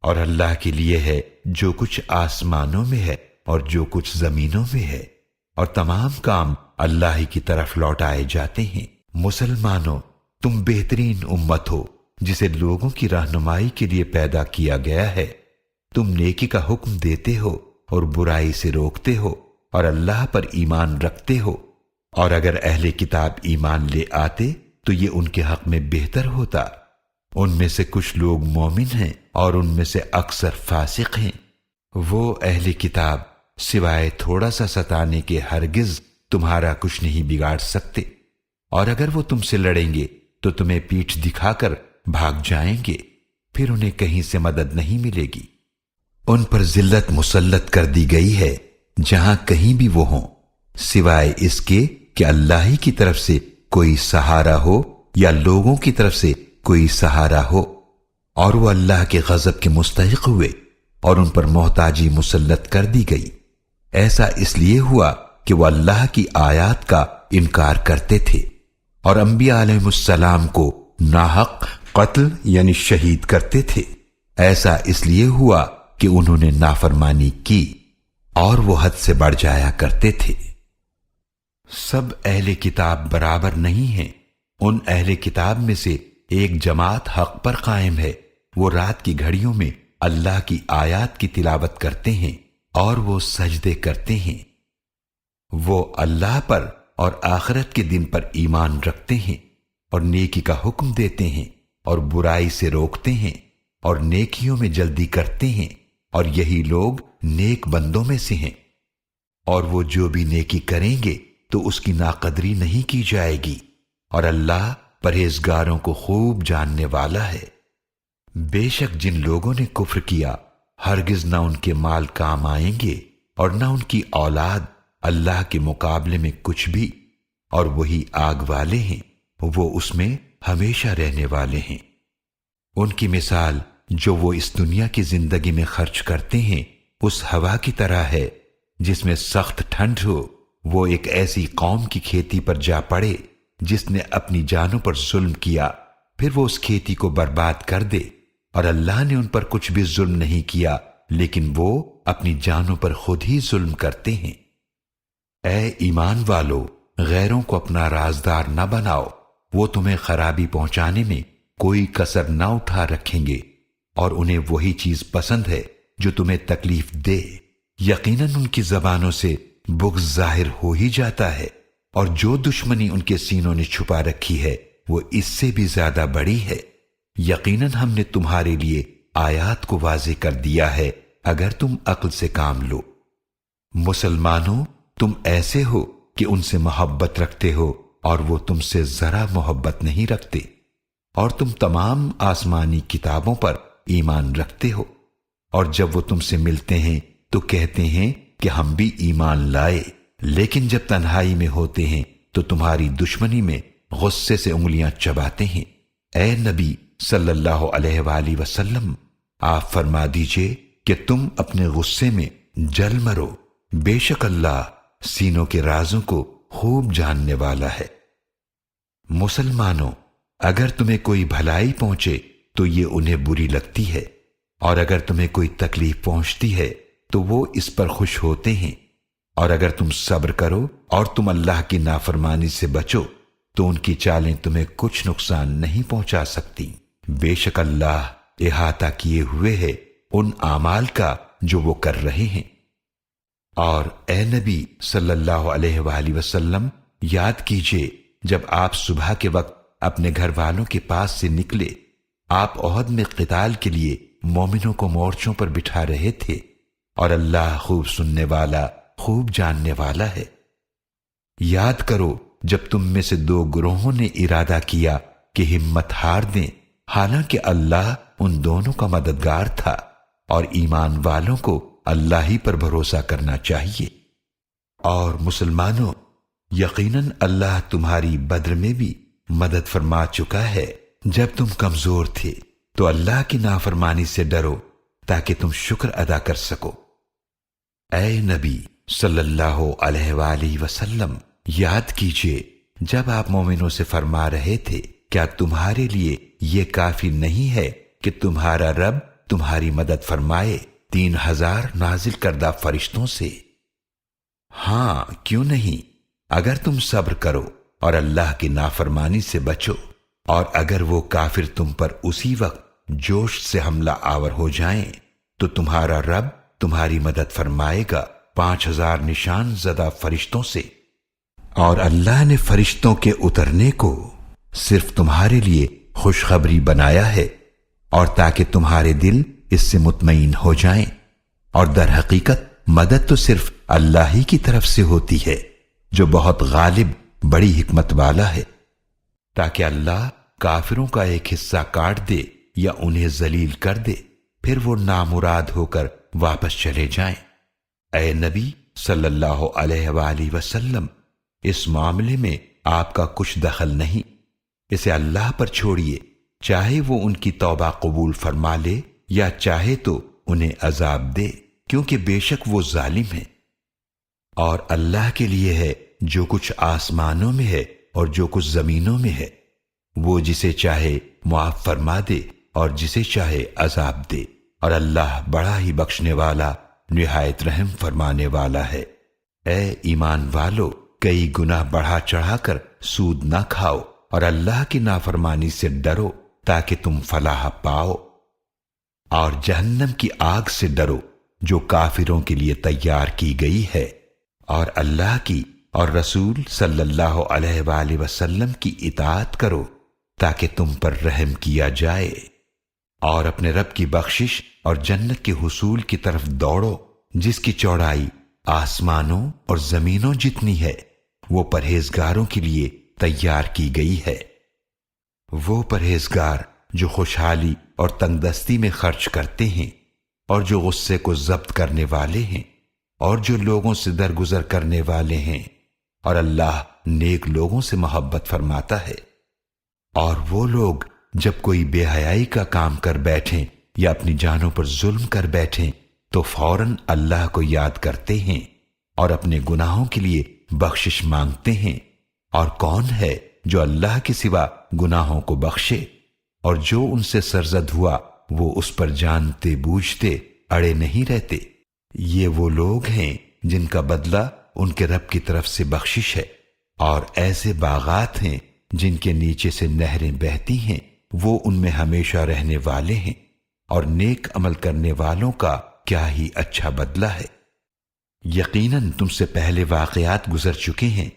S1: اور اللہ کے لیے ہے جو کچھ آسمانوں میں ہے اور جو کچھ زمینوں میں ہے، اور تمام کام اللہ ہی کی طرف لوٹائے جاتے ہیں۔ مسلمانوں، تم بہترین امت ہو جسے لوگوں کی رہنمائی کے لیے پیدا کیا گیا ہے۔ تم نیکی کا حکم دیتے ہو اور برائی سے روکتے ہو، اور اللہ پر ایمان رکھتے ہو، اور اگر اہل کتاب ایمان لے آتے تو یہ ان کے حق میں بہتر ہوتا۔ ان میں سے کچھ لوگ مومن ہیں اور ان میں سے اکثر فاسق ہیں۔ وہ اہل کتاب سوائے تھوڑا سا ستانے کے ہرگز تمہارا کچھ نہیں بگاڑ سکتے، اور اگر وہ تم سے لڑیں گے تو تمہیں پیٹھ دکھا کر بھاگ جائیں گے، پھر انہیں کہیں سے مدد نہیں ملے گی۔ ان پر ذلت مسلط کر دی گئی ہے جہاں کہیں بھی وہ ہوں، سوائے اس کے کہ اللہ ہی کی طرف سے کوئی سہارا ہو یا لوگوں کی طرف سے کوئی سہارا ہو، اور وہ اللہ کے غضب کے مستحق ہوئے اور ان پر محتاجی مسلط کر دی گئی۔ ایسا اس لیے ہوا کہ وہ اللہ کی آیات کا انکار کرتے تھے، اور انبیاء علیہ السلام کو ناحق قتل یعنی شہید کرتے تھے۔ ایسا اس لیے ہوا کہ انہوں نے نافرمانی کی اور وہ حد سے بڑھ جایا کرتے تھے۔ سب اہل کتاب برابر نہیں ہیں۔ ان اہل کتاب میں سے ایک جماعت حق پر قائم ہے، وہ رات کی گھڑیوں میں اللہ کی آیات کی تلاوت کرتے ہیں اور وہ سجدے کرتے ہیں۔ وہ اللہ پر اور آخرت کے دن پر ایمان رکھتے ہیں، اور نیکی کا حکم دیتے ہیں اور برائی سے روکتے ہیں، اور نیکیوں میں جلدی کرتے ہیں، اور یہی لوگ نیک بندوں میں سے ہیں۔ اور وہ جو بھی نیکی کریں گے تو اس کی ناقدری نہیں کی جائے گی، اور اللہ پرہیزگاروں کو خوب جاننے والا ہے۔ بے شک جن لوگوں نے کفر کیا ہرگز نہ ان کے مال کام آئیں گے اور نہ ان کی اولاد اللہ کے مقابلے میں کچھ بھی، اور وہی آگ والے ہیں، وہ اس میں ہمیشہ رہنے والے ہیں۔ ان کی مثال جو وہ اس دنیا کی زندگی میں خرچ کرتے ہیں اس ہوا کی طرح ہے جس میں سخت ٹھنڈ ہو، وہ ایک ایسی قوم کی کھیتی پر جا پڑے جس نے اپنی جانوں پر ظلم کیا، پھر وہ اس کھیتی کو برباد کر دے، اور اللہ نے ان پر کچھ بھی ظلم نہیں کیا، لیکن وہ اپنی جانوں پر خود ہی ظلم کرتے ہیں۔ اے ایمان والو، غیروں کو اپنا رازدار نہ بناؤ، وہ تمہیں خرابی پہنچانے میں کوئی کسر نہ اٹھا رکھیں گے، اور انہیں وہی چیز پسند ہے جو تمہیں تکلیف دے۔ یقیناً ان کی زبانوں سے بغض ظاہر ہو ہی جاتا ہے، اور جو دشمنی ان کے سینوں نے چھپا رکھی ہے وہ اس سے بھی زیادہ بڑی ہے۔ یقیناً ہم نے تمہارے لیے آیات کو واضح کر دیا ہے اگر تم عقل سے کام لو۔ مسلمانوں، تم ایسے ہو کہ ان سے محبت رکھتے ہو اور وہ تم سے ذرا محبت نہیں رکھتے، اور تم تمام آسمانی کتابوں پر ایمان رکھتے ہو، اور جب وہ تم سے ملتے ہیں تو کہتے ہیں کہ ہم بھی ایمان لائے، لیکن جب تنہائی میں ہوتے ہیں تو تمہاری دشمنی میں غصے سے انگلیاں چباتے ہیں۔ اے نبی صلی اللہ علیہ وآلہ وسلم، آپ فرما دیجئے کہ تم اپنے غصے میں جل مرو، بے شک اللہ سینوں کے رازوں کو خوب جاننے والا ہے۔ مسلمانوں، اگر تمہیں کوئی بھلائی پہنچے تو یہ انہیں بری لگتی ہے، اور اگر تمہیں کوئی تکلیف پہنچتی ہے تو وہ اس پر خوش ہوتے ہیں، اور اگر تم صبر کرو اور تم اللہ کی نافرمانی سے بچو تو ان کی چالیں تمہیں کچھ نقصان نہیں پہنچا سکتی۔ بے شک اللہ احاطہ کیے ہوئے ہے ان اعمال کا جو وہ کر رہے ہیں۔ اور اے نبی صلی اللہ علیہ وآلہ وسلم، یاد کیجئے جب آپ صبح کے وقت اپنے گھر والوں کے پاس سے نکلے، آپ احد میں قتال کے لیے مومنوں کو مورچوں پر بٹھا رہے تھے، اور اللہ خوب سننے والا خوب جاننے والا ہے۔ یاد کرو جب تم میں سے دو گروہوں نے ارادہ کیا کہ ہمت ہار دیں، حالانکہ اللہ ان دونوں کا مددگار تھا، اور ایمان والوں کو اللہ ہی پر بھروسہ کرنا چاہیے۔ اور مسلمانوں، یقیناً اللہ تمہاری بدر میں بھی مدد فرما چکا ہے جب تم کمزور تھے، تو اللہ کی نافرمانی سے ڈرو تاکہ تم شکر ادا کر سکو۔ اے نبی صلی اللہ علیہ وآلہ وسلم، یاد کیجئے جب آپ مومنوں سے فرما رہے تھے، کیا تمہارے لیے یہ کافی نہیں ہے کہ تمہارا رب تمہاری مدد فرمائے 3000 نازل کردہ فرشتوں سے؟ ہاں، کیوں نہیں، اگر تم صبر کرو اور اللہ کی نافرمانی سے بچو، اور اگر وہ کافر تم پر اسی وقت جوش سے حملہ آور ہو جائیں تو تمہارا رب تمہاری مدد فرمائے گا 5000 نشان زدہ فرشتوں سے۔ اور اللہ نے فرشتوں کے اترنے کو صرف تمہارے لیے خوشخبری بنایا ہے، اور تاکہ تمہارے دل اس سے مطمئن ہو جائیں، اور در حقیقت مدد تو صرف اللہ ہی کی طرف سے ہوتی ہے جو بہت غالب بڑی حکمت والا ہے، تاکہ اللہ کافروں کا ایک حصہ کاٹ دے یا انہیں ذلیل کر دے، پھر وہ نامراد ہو کر واپس چلے جائیں۔ اے نبی صلی اللہ علیہ وآلہ وسلم، اس معاملے میں آپ کا کچھ دخل نہیں، اسے اللہ پر چھوڑیے، چاہے وہ ان کی توبہ قبول فرما لے یا چاہے تو انہیں عذاب دے، کیونکہ بے شک وہ ظالم ہیں۔ اور اللہ کے لیے ہے جو کچھ آسمانوں میں ہے اور جو کچھ زمینوں میں ہے، وہ جسے چاہے معاف فرما دے اور جسے چاہے عذاب دے، اور اللہ بڑا ہی بخشنے والا نہایت رحم فرمانے والا ہے۔ اے ایمان والو، کئی گناہ بڑھا چڑھا کر سود نہ کھاؤ، اور اللہ کی نافرمانی سے ڈرو تاکہ تم فلاح پاؤ، اور جہنم کی آگ سے ڈرو جو کافروں کے لیے تیار کی گئی ہے، اور اللہ کی اور رسول صلی اللہ علیہ وآلہ وسلم کی اطاعت کرو تاکہ تم پر رحم کیا جائے، اور اپنے رب کی بخشش اور جنت کے حصول کی طرف دوڑو جس کی چوڑائی آسمانوں اور زمینوں جتنی ہے، وہ پرہیزگاروں کے لیے تیار کی گئی ہے۔ وہ پرہیزگار جو خوشحالی اور تنگدستی میں خرچ کرتے ہیں، اور جو غصے کو ضبط کرنے والے ہیں، اور جو لوگوں سے درگزر کرنے والے ہیں، اور اللہ نیک لوگوں سے محبت فرماتا ہے۔ اور وہ لوگ جب کوئی بے حیائی کا کام کر بیٹھیں یا اپنی جانوں پر ظلم کر بیٹھیں تو فوراً اللہ کو یاد کرتے ہیں اور اپنے گناہوں کے لیے بخشش مانگتے ہیں، اور کون ہے جو اللہ کے سوا گناہوں کو بخشے؟ اور جو ان سے سرزد ہوا وہ اس پر جانتے بوجھتے اڑے نہیں رہتے۔ یہ وہ لوگ ہیں جن کا بدلہ ان کے رب کی طرف سے بخشش ہے، اور ایسے باغات ہیں جن کے نیچے سے نہریں بہتی ہیں، وہ ان میں ہمیشہ رہنے والے ہیں، اور نیک عمل کرنے والوں کا کیا ہی اچھا بدلہ ہے۔ یقیناً تم سے پہلے واقعات گزر چکے ہیں،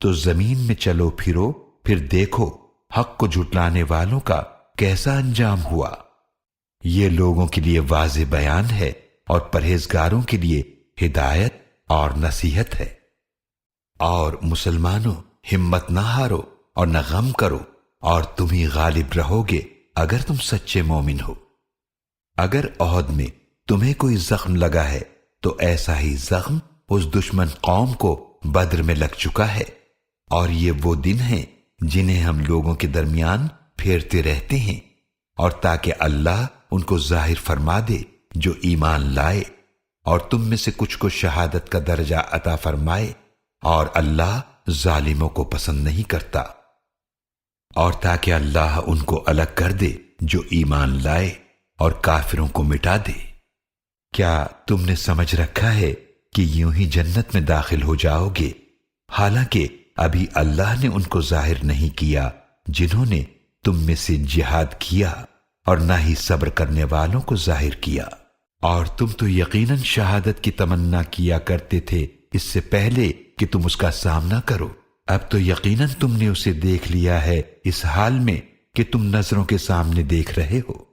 S1: تو زمین میں چلو پھرو، پھر دیکھو حق کو جھٹلانے والوں کا کیسا انجام ہوا۔ یہ لوگوں کے لیے واضح بیان ہے اور پرہیزگاروں کے لیے ہدایت اور نصیحت ہے۔ اور مسلمانوں، ہمت نہ ہارو اور نہ غم کرو، اور تم ہی غالب رہو گے اگر تم سچے مومن ہو۔ اگر احد میں تمہیں کوئی زخم لگا ہے تو ایسا ہی زخم اس دشمن قوم کو بدر میں لگ چکا ہے، اور یہ وہ دن ہیں جنہیں ہم لوگوں کے درمیان پھیرتے رہتے ہیں، اور تاکہ اللہ ان کو ظاہر فرما دے جو ایمان لائے، اور تم میں سے کچھ کو شہادت کا درجہ عطا فرمائے، اور اللہ ظالموں کو پسند نہیں کرتا، اور تاکہ اللہ ان کو الگ کر دے جو ایمان لائے اور کافروں کو مٹا دے۔ کیا تم نے سمجھ رکھا ہے کہ یوں ہی جنت میں داخل ہو جاؤ گے، حالانکہ ابھی اللہ نے ان کو ظاہر نہیں کیا جنہوں نے تم میں سے جہاد کیا، اور نہ ہی صبر کرنے والوں کو ظاہر کیا۔ اور تم تو یقیناً شہادت کی تمنا کیا کرتے تھے اس سے پہلے کہ تم اس کا سامنا کرو، اب تو یقیناً تم نے اسے دیکھ لیا ہے اس حال میں کہ تم نظروں کے سامنے دیکھ رہے ہو۔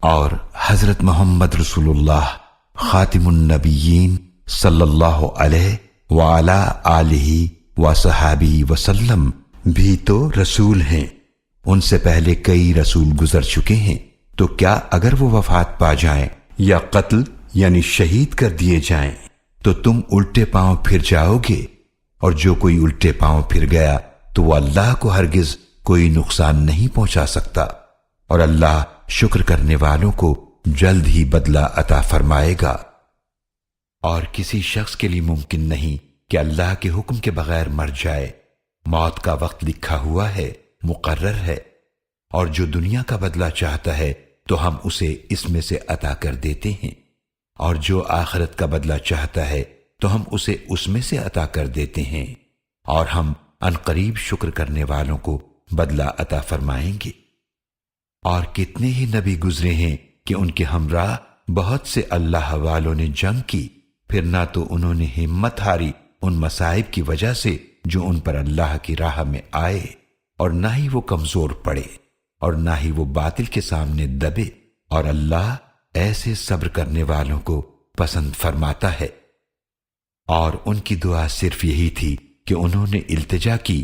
S1: اور حضرت محمد رسول اللہ خاتم النبیین صلی اللہ علیہ وعلی آلہ وصحابہ وسلم بھی تو رسول ہیں، ان سے پہلے کئی رسول گزر چکے ہیں، تو کیا اگر وہ وفات پا جائیں یا قتل یعنی شہید کر دیے جائیں تو تم الٹے پاؤں پھر جاؤ گے؟ اور جو کوئی الٹے پاؤں پھر گیا تو وہ اللہ کو ہرگز کوئی نقصان نہیں پہنچا سکتا، اور اللہ شکر کرنے والوں کو جلد ہی بدلہ عطا فرمائے گا۔ اور کسی شخص کے لیے ممکن نہیں کہ اللہ کے حکم کے بغیر مر جائے، موت کا وقت لکھا ہوا ہے، مقرر ہے، اور جو دنیا کا بدلہ چاہتا ہے تو ہم اسے اس میں سے عطا کر دیتے ہیں، اور جو آخرت کا بدلہ چاہتا ہے تو ہم اسے اس میں سے عطا کر دیتے ہیں، اور ہم عنقریب شکر کرنے والوں کو بدلہ عطا فرمائیں گے۔ اور کتنے ہی نبی گزرے ہیں کہ ان کے ہمراہ بہت سے اللہ والوں نے جنگ کی، پھر نہ تو انہوں نے ہمت ہاری ان مصائب کی وجہ سے جو ان پر اللہ کی راہ میں آئے، اور نہ ہی وہ کمزور پڑے، اور نہ ہی وہ باطل کے سامنے دبے، اور اللہ ایسے صبر کرنے والوں کو پسند فرماتا ہے۔ اور ان کی دعا صرف یہی تھی کہ انہوں نے التجا کی،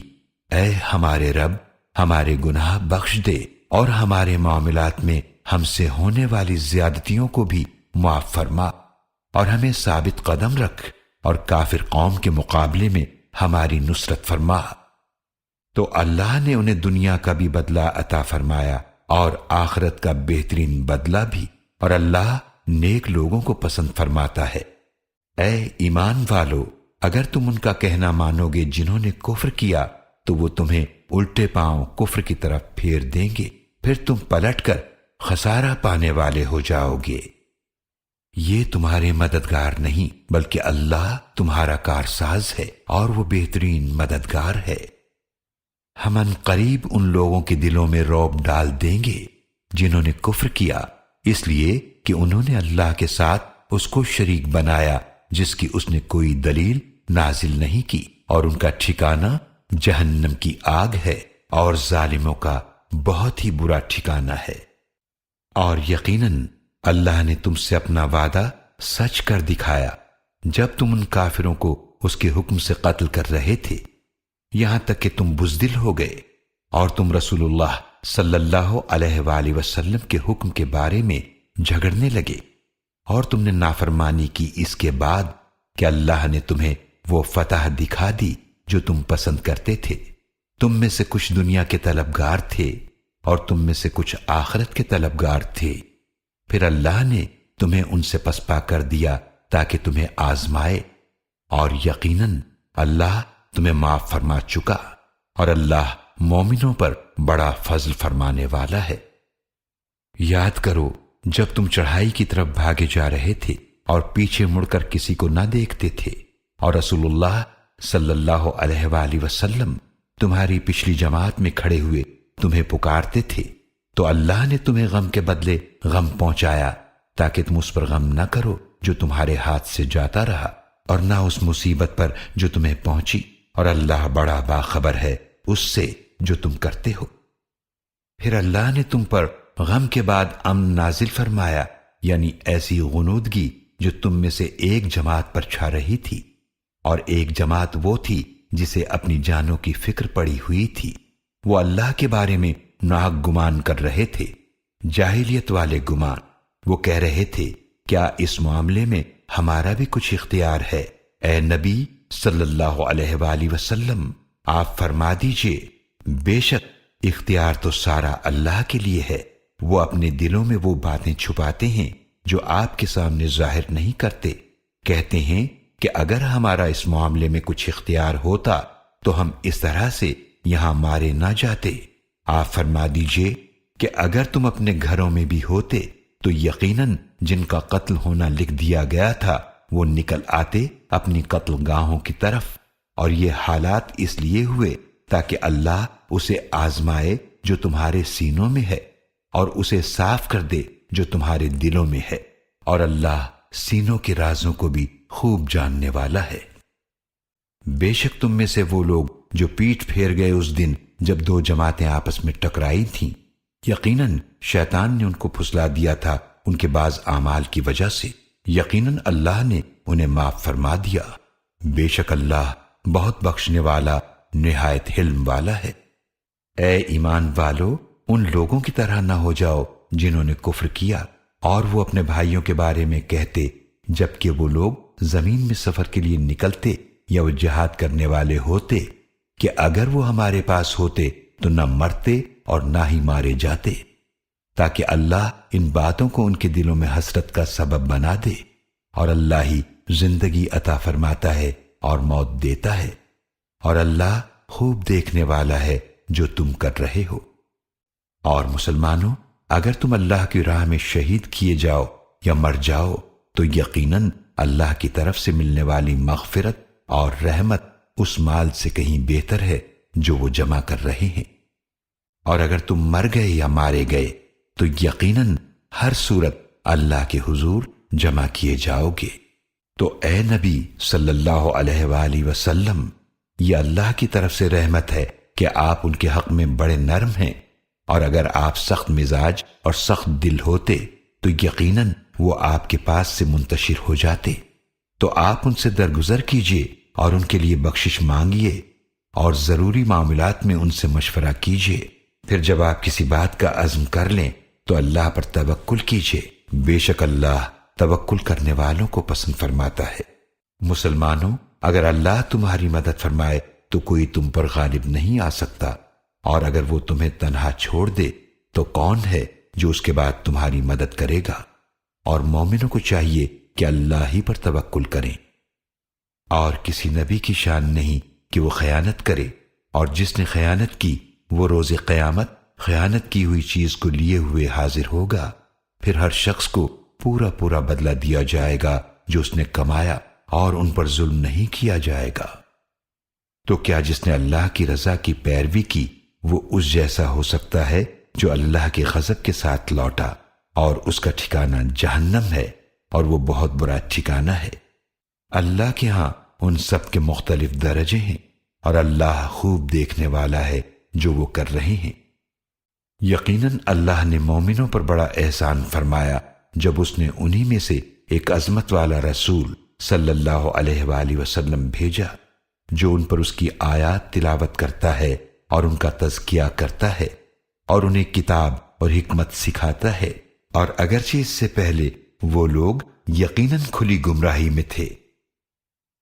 S1: اے ہمارے رب، ہمارے گناہ بخش دے، اور ہمارے معاملات میں ہم سے ہونے والی زیادتیوں کو بھی معاف فرما، اور ہمیں ثابت قدم رکھ، اور کافر قوم کے مقابلے میں ہماری نصرت فرما۔ تو اللہ نے انہیں دنیا کا بھی بدلہ عطا فرمایا اور آخرت کا بہترین بدلہ بھی، اور اللہ نیک لوگوں کو پسند فرماتا ہے۔ اے ایمان والو، اگر تم ان کا کہنا مانو گے جنہوں نے کفر کیا تو وہ تمہیں الٹے پاؤں کفر کی طرف پھیر دیں گے، پھر تم پلٹ کر خسارہ پانے والے ہو جاؤ گے۔ یہ تمہارے مددگار نہیں بلکہ اللہ تمہارا کارساز ہے، اور وہ بہترین مددگار ہے۔ ہم ان قریب ان لوگوں کے دلوں میں رعب ڈال دیں گے جنہوں نے کفر کیا، اس لیے کہ انہوں نے اللہ کے ساتھ اس کو شریک بنایا جس کی اس نے کوئی دلیل نازل نہیں کی، اور ان کا ٹھکانہ جہنم کی آگ ہے، اور ظالموں کا بہت ہی برا ٹھکانہ ہے۔ اور یقیناً اللہ نے تم سے اپنا وعدہ سچ کر دکھایا جب تم ان کافروں کو اس کے حکم سے قتل کر رہے تھے، یہاں تک کہ تم بزدل ہو گئے، اور تم رسول اللہ صلی اللہ علیہ وآلہ وسلم کے حکم کے بارے میں جھگڑنے لگے، اور تم نے نافرمانی کی اس کے بعد کہ اللہ نے تمہیں وہ فتح دکھا دی جو تم پسند کرتے تھے۔ تم میں سے کچھ دنیا کے طلبگار تھے، اور تم میں سے کچھ آخرت کے طلبگار تھے، پھر اللہ نے تمہیں ان سے پسپا کر دیا تاکہ تمہیں آزمائے، اور یقیناً اللہ تمہیں معاف فرما چکا، اور اللہ مومنوں پر بڑا فضل فرمانے والا ہے۔ یاد کرو جب تم چڑھائی کی طرف بھاگے جا رہے تھے اور پیچھے مڑ کر کسی کو نہ دیکھتے تھے، اور رسول اللہ صلی اللہ علیہ وآلہ وسلم تمہاری پچھلی جماعت میں کھڑے ہوئے تمہیں پکارتے تھے، تو اللہ نے تمہیں غم کے بدلے غم پہنچایا تاکہ تم اس پر غم نہ کرو جو تمہارے ہاتھ سے جاتا رہا، اور نہ اس مصیبت پر جو تمہیں پہنچی، اور اللہ بڑا باخبر ہے اس سے جو تم کرتے ہو۔ پھر اللہ نے تم پر غم کے بعد امن نازل فرمایا، یعنی ایسی غنودگی جو تم میں سے ایک جماعت پر چھا رہی تھی، اور ایک جماعت وہ تھی جسے اپنی جانوں کی فکر پڑی ہوئی تھی۔ وہ اللہ کے بارے میں ناحق گمان کر رہے تھے، جاہلیت والے گمان۔ وہ کہہ رہے تھے کیا اس معاملے میں ہمارا بھی کچھ اختیار ہے؟ اے نبی صلی اللہ علیہ وآلہ وسلم، آپ فرما دیجئے بے شک اختیار تو سارا اللہ کے لیے ہے، وہ اپنے دلوں میں وہ باتیں چھپاتے ہیں جو آپ کے سامنے ظاہر نہیں کرتے۔ کہتے ہیں کہ اگر ہمارا اس معاملے میں کچھ اختیار ہوتا تو ہم اس طرح سے یہاں مارے نہ جاتے۔ آپ فرما دیجئے کہ اگر تم اپنے گھروں میں بھی ہوتے تو یقیناً جن کا قتل ہونا لکھ دیا گیا تھا وہ نکل آتے اپنی قتل گاہوں کی طرف، اور یہ حالات اس لیے ہوئے تاکہ اللہ اسے آزمائے جو تمہارے سینوں میں ہے، اور اسے صاف کر دے جو تمہارے دلوں میں ہے، اور اللہ سینوں کے رازوں کو بھی خوب جاننے والا ہے۔ بے شک تم میں سے وہ لوگ جو پیٹ پھیر گئے اس دن جب دو جماعتیں آپس میں ٹکرائی تھیں، یقیناً شیطان نے ان کو پھسلا دیا تھا ان کے بعض اعمال کی وجہ سے، یقیناً اللہ نے انہیں معاف فرما دیا۔ بے شک اللہ بہت بخشنے والا نہایت حلم والا ہے۔ اے ایمان والو، ان لوگوں کی طرح نہ ہو جاؤ جنہوں نے کفر کیا اور وہ اپنے بھائیوں کے بارے میں کہتے جبکہ وہ لوگ زمین میں سفر کے لیے نکلتے یا وہ جہاد کرنے والے ہوتے کہ اگر وہ ہمارے پاس ہوتے تو نہ مرتے اور نہ ہی مارے جاتے، تاکہ اللہ ان باتوں کو ان کے دلوں میں حسرت کا سبب بنا دے، اور اللہ ہی زندگی عطا فرماتا ہے اور موت دیتا ہے، اور اللہ خوب دیکھنے والا ہے جو تم کر رہے ہو۔ اور مسلمانوں، اگر تم اللہ کی راہ میں شہید کیے جاؤ یا مر جاؤ تو یقیناً اللہ کی طرف سے ملنے والی مغفرت اور رحمت اس مال سے کہیں بہتر ہے جو وہ جمع کر رہے ہیں۔ اور اگر تم مر گئے یا مارے گئے تو یقیناً ہر صورت اللہ کے حضور جمع کیے جاؤ گے۔ تو اے نبی صلی اللہ علیہ وآلہ وسلم، یہ اللہ کی طرف سے رحمت ہے کہ آپ ان کے حق میں بڑے نرم ہیں، اور اگر آپ سخت مزاج اور سخت دل ہوتے تو یقیناً وہ آپ کے پاس سے منتشر ہو جاتے۔ تو آپ ان سے درگزر کیجئے اور ان کے لیے بخشش مانگیے، اور ضروری معاملات میں ان سے مشورہ کیجئے۔ پھر جب آپ کسی بات کا عزم کر لیں تو اللہ پر توکل کیجئے، بے شک اللہ توکل کرنے والوں کو پسند فرماتا ہے۔ مسلمانوں، اگر اللہ تمہاری مدد فرمائے تو کوئی تم پر غالب نہیں آ سکتا، اور اگر وہ تمہیں تنہا چھوڑ دے تو کون ہے جو اس کے بعد تمہاری مدد کرے گا؟ اور مومنوں کو چاہیے کہ اللہ ہی پر توکل کریں۔ اور کسی نبی کی شان نہیں کہ وہ خیانت کرے، اور جس نے خیانت کی وہ روز قیامت خیانت کی ہوئی چیز کو لیے ہوئے حاضر ہوگا، پھر ہر شخص کو پورا پورا بدلہ دیا جائے گا جو اس نے کمایا، اور ان پر ظلم نہیں کیا جائے گا۔ تو کیا جس نے اللہ کی رضا کی پیروی کی وہ اس جیسا ہو سکتا ہے جو اللہ کے غضب کے ساتھ لوٹا، اور اس کا ٹھکانہ جہنم ہے، اور وہ بہت برا ٹھکانہ ہے۔ اللہ کے ہاں ان سب کے مختلف درجے ہیں، اور اللہ خوب دیکھنے والا ہے جو وہ کر رہے ہیں۔ یقیناً اللہ نے مومنوں پر بڑا احسان فرمایا جب اس نے انہی میں سے ایک عظمت والا رسول صلی اللہ علیہ وآلہ وسلم بھیجا جو ان پر اس کی آیات تلاوت کرتا ہے اور ان کا تزکیہ کرتا ہے اور انہیں کتاب اور حکمت سکھاتا ہے، اور اگرچہ اس سے پہلے وہ لوگ یقیناً کھلی گمراہی میں تھے۔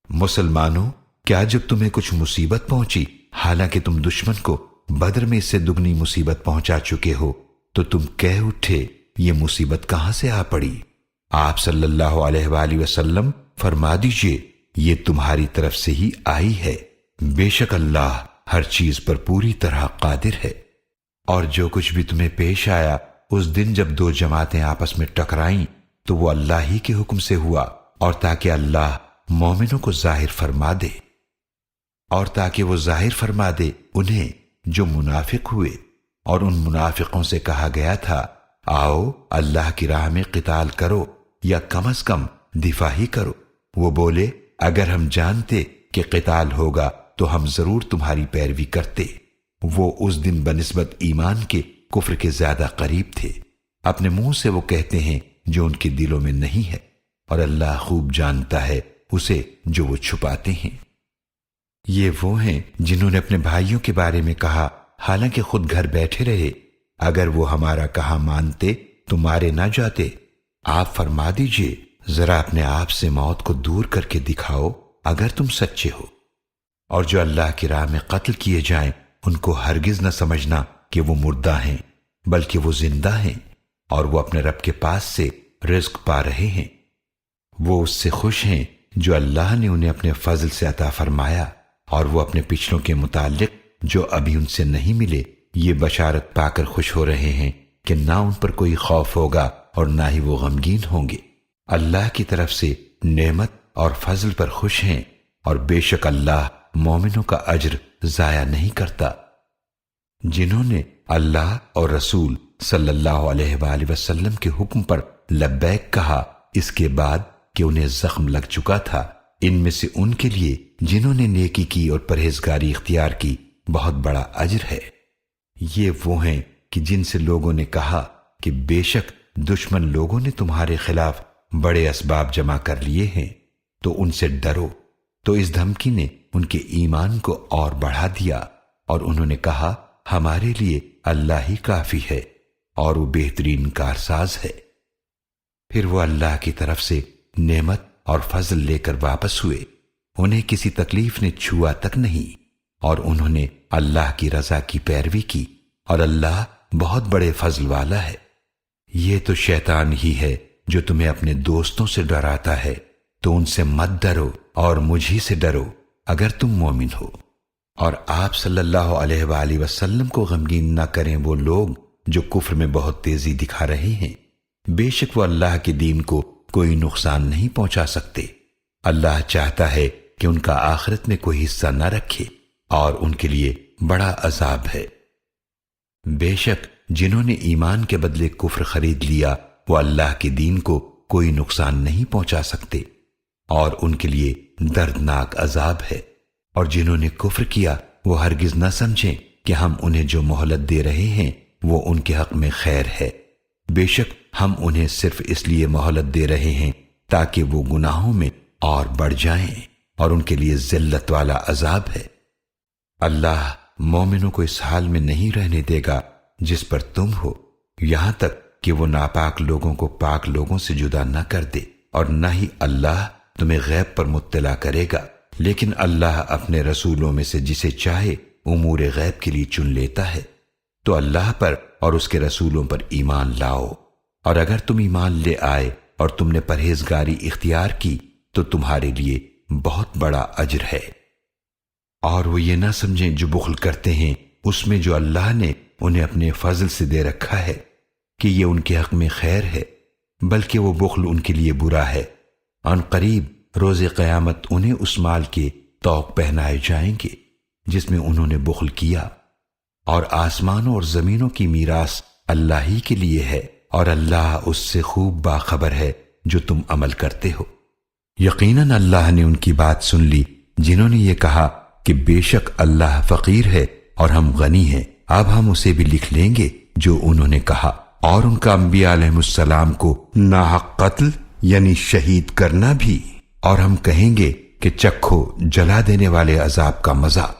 S1: مسلمانوں، کیا جب تمہیں کچھ مصیبت پہنچی حالانکہ تم دشمن کو بدر میں اس سے دگنی مصیبت پہنچا چکے ہو تو تم کہہ اٹھے یہ مصیبت کہاں سے آ پڑی؟ آپ صلی اللہ علیہ وآلہ وسلم فرما دیجئے یہ تمہاری طرف سے ہی آئی ہے، بے شک اللہ ہر چیز پر پوری طرح قادر ہے۔ اور جو کچھ بھی تمہیں پیش آیا اس دن جب دو جماعتیں آپس میں ٹکرائیں تو وہ اللہ ہی کے حکم سے ہوا، اور تاکہ اللہ مومنوں کو ظاہر فرما دے انہیں جو منافق ہوئے، اور ان منافقوں سے کہا گیا تھا آؤ اللہ کی راہ میں قتال کرو یا کم از کم دفاع ہی کرو۔ وہ بولے اگر ہم جانتے کہ قتال ہوگا تو ہم ضرور تمہاری پیروی کرتے۔ وہ اس دن بنسبت ایمان کے کفر کے زیادہ قریب تھے۔ اپنے منہ سے وہ کہتے ہیں جو ان کے دلوں میں نہیں ہے، اور اللہ خوب جانتا ہے اسے جو وہ چھپاتے ہیں۔ یہ وہ ہیں جنہوں نے اپنے بھائیوں کے بارے میں کہا حالانکہ خود گھر بیٹھے رہے، اگر وہ ہمارا کہا مانتے تو مارے نہ جاتے۔ آپ فرما دیجئے ذرا اپنے آپ سے موت کو دور کر کے دکھاؤ اگر تم سچے ہو، اور جو اللہ کی راہ میں قتل کیے جائیں ان کو ہرگز نہ سمجھنا کہ وہ مردہ ہیں، بلکہ وہ زندہ ہیں اور وہ اپنے رب کے پاس سے رزق پا رہے ہیں۔ وہ اس سے خوش ہیں جو اللہ نے انہیں اپنے فضل سے عطا فرمایا، اور وہ اپنے پچھلوں کے متعلق جو ابھی ان سے نہیں ملے یہ بشارت پا کر خوش ہو رہے ہیں کہ نہ ان پر کوئی خوف ہوگا اور نہ ہی وہ غمگین ہوں گے۔ اللہ کی طرف سے نعمت اور فضل پر خوش ہیں، اور بے شک اللہ مومنوں کا اجر ضائع نہیں کرتا۔ جنہوں نے اللہ اور رسول صلی اللہ علیہ وآلہ وسلم کے حکم پر لبیک کہا اس کے بعد کہ انہیں زخم لگ چکا تھا، ان میں سے ان کے لیے جنہوں نے نیکی کی اور پرہیزگاری اختیار کی بہت بڑا اجر ہے۔ یہ وہ ہیں کہ جن سے لوگوں نے کہا کہ بے شک دشمن لوگوں نے تمہارے خلاف بڑے اسباب جمع کر لیے ہیں تو ان سے ڈرو، تو اس دھمکی نے ان کے ایمان کو اور بڑھا دیا، اور انہوں نے کہا ہمارے لیے اللہ ہی کافی ہے اور وہ بہترین کارساز ہے۔ پھر وہ اللہ کی طرف سے نعمت اور فضل لے کر واپس ہوئے، انہیں کسی تکلیف نے چھوا تک نہیں، اور انہوں نے اللہ کی رضا کی پیروی کی، اور اللہ بہت بڑے فضل والا ہے۔ یہ تو شیطان ہی ہے جو تمہیں اپنے دوستوں سے ڈراتا ہے، تو ان سے مت ڈرو اور مجھ ہی سے ڈرو اگر تم مومن ہو۔ اور آپ صلی اللہ علیہ وآلہ وسلم کو غمگین نہ کریں وہ لوگ جو کفر میں بہت تیزی دکھا رہے ہیں، بے شک وہ اللہ کے دین کو کوئی نقصان نہیں پہنچا سکتے۔ اللہ چاہتا ہے کہ ان کا آخرت میں کوئی حصہ نہ رکھے، اور ان کے لیے بڑا عذاب ہے۔ بے شک جنہوں نے ایمان کے بدلے کفر خرید لیا وہ اللہ کے دین کو کوئی نقصان نہیں پہنچا سکتے، اور ان کے لیے دردناک عذاب ہے۔ اور جنہوں نے کفر کیا وہ ہرگز نہ سمجھیں کہ ہم انہیں جو مہلت دے رہے ہیں وہ ان کے حق میں خیر ہے، بے شک ہم انہیں صرف اس لیے مہلت دے رہے ہیں تاکہ وہ گناہوں میں اور بڑھ جائیں، اور ان کے لیے ذلت والا عذاب ہے۔ اللہ مومنوں کو اس حال میں نہیں رہنے دے گا جس پر تم ہو، یہاں تک کہ وہ ناپاک لوگوں کو پاک لوگوں سے جدا نہ کر دے، اور نہ ہی اللہ تمہیں غیب پر مطلع کرے گا، لیکن اللہ اپنے رسولوں میں سے جسے چاہے امور غیب کے لیے چن لیتا ہے۔ تو اللہ پر اور اس کے رسولوں پر ایمان لاؤ، اور اگر تم ایمان لے آئے اور تم نے پرہیزگاری اختیار کی تو تمہارے لیے بہت بڑا اجر ہے۔ اور وہ یہ نہ سمجھیں جو بخل کرتے ہیں اس میں جو اللہ نے انہیں اپنے فضل سے دے رکھا ہے کہ یہ ان کے حق میں خیر ہے، بلکہ وہ بخل ان کے لیے برا ہے۔ عن قریب روز قیامت انہیں اس مال کے طوق پہنائے جائیں گے جس میں انہوں نے بخل کیا، اور آسمانوں اور زمینوں کی میراث اللہ ہی کے لیے ہے، اور اللہ اس سے خوب باخبر ہے جو تم عمل کرتے ہو۔ یقیناً اللہ نے ان کی بات سن لی جنہوں نے یہ کہا کہ بے شک اللہ فقیر ہے اور ہم غنی ہیں، اب ہم اسے بھی لکھ لیں گے جو انہوں نے کہا۔ اور ان کا انبیاء علیہ السلام کو ناحق قتل یعنی شہید کرنا بھی، اور ہم کہیں گے کہ چکھو جلا دینے والے عذاب کا مزہ،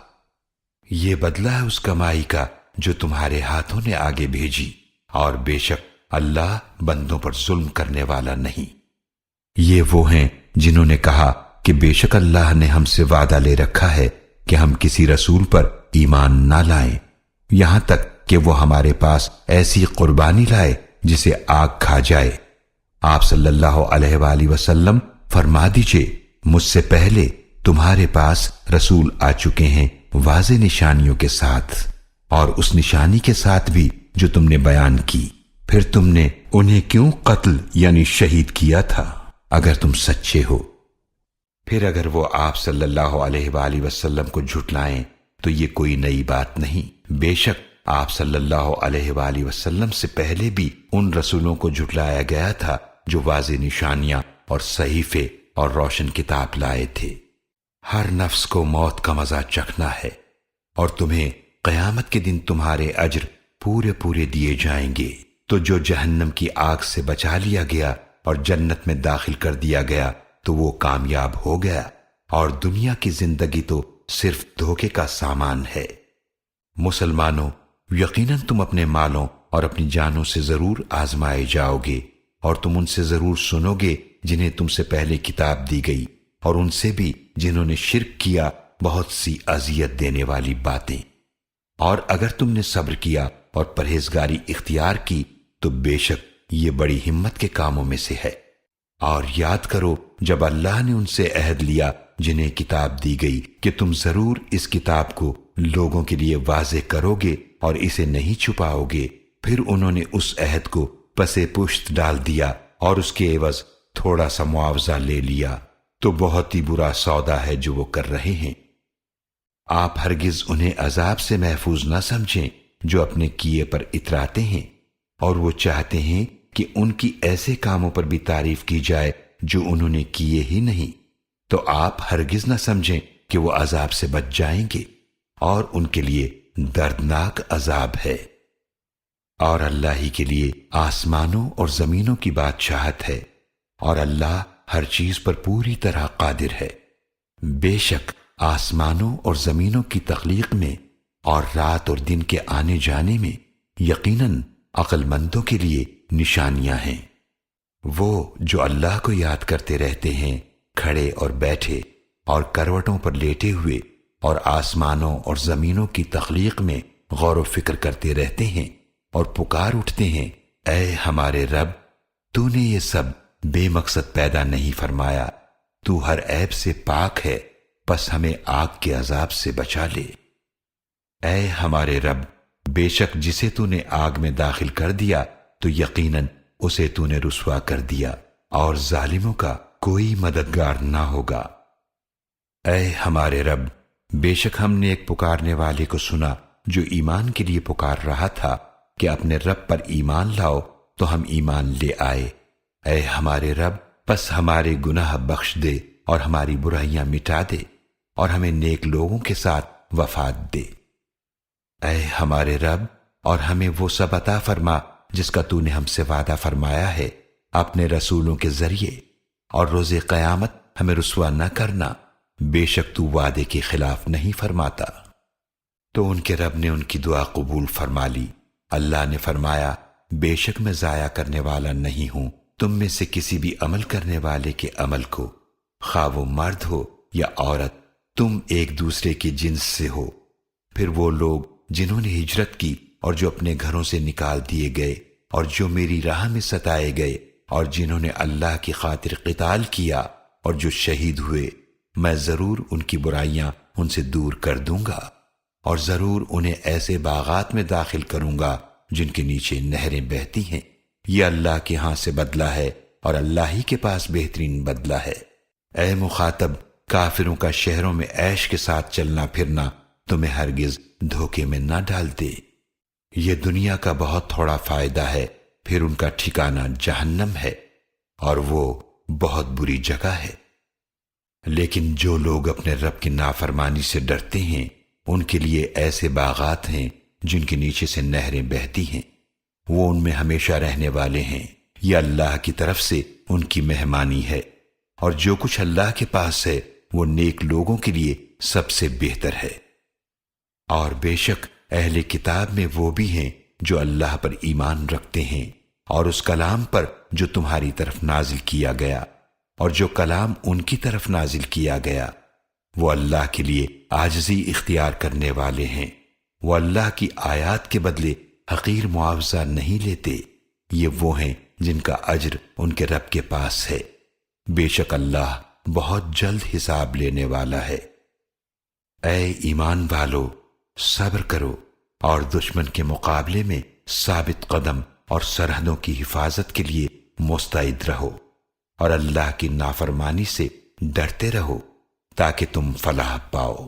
S1: یہ بدلہ ہے اس کمائی کا جو تمہارے ہاتھوں نے آگے بھیجی، اور بے شک اللہ بندوں پر ظلم کرنے والا نہیں۔ یہ وہ ہیں جنہوں نے کہا کہ بے شک اللہ نے ہم سے وعدہ لے رکھا ہے کہ ہم کسی رسول پر ایمان نہ لائیں یہاں تک کہ وہ ہمارے پاس ایسی قربانی لائے جسے آگ کھا جائے۔ آپ صلی اللہ علیہ وآلہ وسلم فرما دیجئے مجھ سے پہلے تمہارے پاس رسول آ چکے ہیں واضح نشانیوں کے ساتھ، اور اس نشانی کے ساتھ بھی جو تم نے بیان کی، پھر تم نے انہیں کیوں قتل یعنی شہید کیا تھا اگر تم سچے ہو؟ پھر اگر وہ آپ صلی اللہ علیہ وآلہ وسلم کو جھٹلائیں تو یہ کوئی نئی بات نہیں، بے شک آپ صلی اللہ علیہ وآلہ وسلم سے پہلے بھی ان رسولوں کو جھٹلایا گیا تھا جو واضح نشانیاں اور صحیفے اور روشن کتاب لائے تھے۔ ہر نفس کو موت کا مزہ چکھنا ہے، اور تمہیں قیامت کے دن تمہارے اجر پورے پورے دیے جائیں گے۔ تو جو جہنم کی آگ سے بچا لیا گیا اور جنت میں داخل کر دیا گیا تو وہ کامیاب ہو گیا، اور دنیا کی زندگی تو صرف دھوکے کا سامان ہے۔ مسلمانوں، یقیناً تم اپنے مالوں اور اپنی جانوں سے ضرور آزمائے جاؤ گے، اور تم ان سے ضرور سنو گے جنہیں تم سے پہلے کتاب دی گئی، اور ان سے بھی جنہوں نے شرک کیا بہت سی اذیت دینے والی باتیں۔ اور اگر تم نے صبر کیا اور پرہیزگاری اختیار کی تو بے شک یہ بڑی ہمت کے کاموں میں سے ہے۔ اور یاد کرو جب اللہ نے ان سے عہد لیا جنہیں کتاب دی گئی کہ تم ضرور اس کتاب کو لوگوں کے لیے واضح کرو گے اور اسے نہیں چھپاؤ گے، پھر انہوں نے اس عہد کو پسے پشت ڈال دیا اور اس کے عوض تھوڑا سا معاوضہ لے لیا، تو بہت ہی برا سودا ہے جو وہ کر رہے ہیں۔ آپ ہرگز انہیں عذاب سے محفوظ نہ سمجھیں جو اپنے کیے پر اتراتے ہیں، اور وہ چاہتے ہیں کہ ان کی ایسے کاموں پر بھی تعریف کی جائے جو انہوں نے کیے ہی نہیں، تو آپ ہرگز نہ سمجھیں کہ وہ عذاب سے بچ جائیں گے، اور ان کے لیے دردناک عذاب ہے۔ اور اللہ ہی کے لیے آسمانوں اور زمینوں کی بادشاہت ہے، اور اللہ ہر چیز پر پوری طرح قادر ہے۔ بے شک آسمانوں اور زمینوں کی تخلیق میں اور رات اور دن کے آنے جانے میں یقیناً عقل مندوں کے لیے نشانیاں ہیں۔ وہ جو اللہ کو یاد کرتے رہتے ہیں کھڑے اور بیٹھے اور کروٹوں پر لیٹے ہوئے، اور آسمانوں اور زمینوں کی تخلیق میں غور و فکر کرتے رہتے ہیں اور پکار اٹھتے ہیں، اے ہمارے رب، تو نے یہ سب بے مقصد پیدا نہیں فرمایا، تو ہر عیب سے پاک ہے، پس ہمیں آگ کے عذاب سے بچا لے۔ اے ہمارے رب، بے شک جسے تو نے آگ میں داخل کر دیا تو یقیناً اسے تو نے رسوا کر دیا، اور ظالموں کا کوئی مددگار نہ ہوگا۔ اے ہمارے رب، بے شک ہم نے ایک پکارنے والے کو سنا جو ایمان کے لیے پکار رہا تھا کہ اپنے رب پر ایمان لاؤ، تو ہم ایمان لے آئے۔ اے ہمارے رب، پس ہمارے گناہ بخش دے اور ہماری برائیاں مٹا دے، اور ہمیں نیک لوگوں کے ساتھ وفات دے۔ اے ہمارے رب، اور ہمیں وہ سب عطا فرما جس کا تو نے ہم سے وعدہ فرمایا ہے اپنے رسولوں کے ذریعے، اور روز قیامت ہمیں رسوا نہ کرنا، بے شک تو وعدے کے خلاف نہیں فرماتا۔ تو ان کے رب نے ان کی دعا قبول فرما لی۔ اللہ نے فرمایا، بے شک میں ضائع کرنے والا نہیں ہوں تم میں سے کسی بھی عمل کرنے والے کے عمل کو، خواہ وہ مرد ہو یا عورت، تم ایک دوسرے کے جنس سے ہو۔ پھر وہ لوگ جنہوں نے ہجرت کی اور جو اپنے گھروں سے نکال دیے گئے اور جو میری راہ میں ستائے گئے اور جنہوں نے اللہ کی خاطر قتال کیا اور جو شہید ہوئے، میں ضرور ان کی برائیاں ان سے دور کر دوں گا، اور ضرور انہیں ایسے باغات میں داخل کروں گا جن کے نیچے نہریں بہتی ہیں۔ یہ اللہ کے ہاں سے بدلہ ہے، اور اللہ ہی کے پاس بہترین بدلہ ہے۔ اے مخاطب، کافروں کا شہروں میں عیش کے ساتھ چلنا پھرنا تمہیں ہرگز دھوکے میں نہ ڈال دے۔ یہ دنیا کا بہت تھوڑا فائدہ ہے، پھر ان کا ٹھکانہ جہنم ہے، اور وہ بہت بری جگہ ہے۔ لیکن جو لوگ اپنے رب کی نافرمانی سے ڈرتے ہیں ان کے لیے ایسے باغات ہیں جن کے نیچے سے نہریں بہتی ہیں، وہ ان میں ہمیشہ رہنے والے ہیں۔ یہ اللہ کی طرف سے ان کی مہمانی ہے، اور جو کچھ اللہ کے پاس ہے وہ نیک لوگوں کے لیے سب سے بہتر ہے۔ اور بے شک اہل کتاب میں وہ بھی ہیں جو اللہ پر ایمان رکھتے ہیں اور اس کلام پر جو تمہاری طرف نازل کیا گیا، اور جو کلام ان کی طرف نازل کیا گیا، وہ اللہ کے لیے عاجزی اختیار کرنے والے ہیں۔ وہ اللہ کی آیات کے بدلے حقیر معاوضہ نہیں لیتے۔ یہ وہ ہیں جن کا اجر ان کے رب کے پاس ہے، بے شک اللہ بہت جلد حساب لینے والا ہے۔ اے ایمان والو، صبر کرو اور دشمن کے مقابلے میں ثابت قدم اور سرحدوں کی حفاظت کے لیے مستعد رہو، اور اللہ کی نافرمانی سے ڈرتے رہو تاکہ تم فلاح پاؤ۔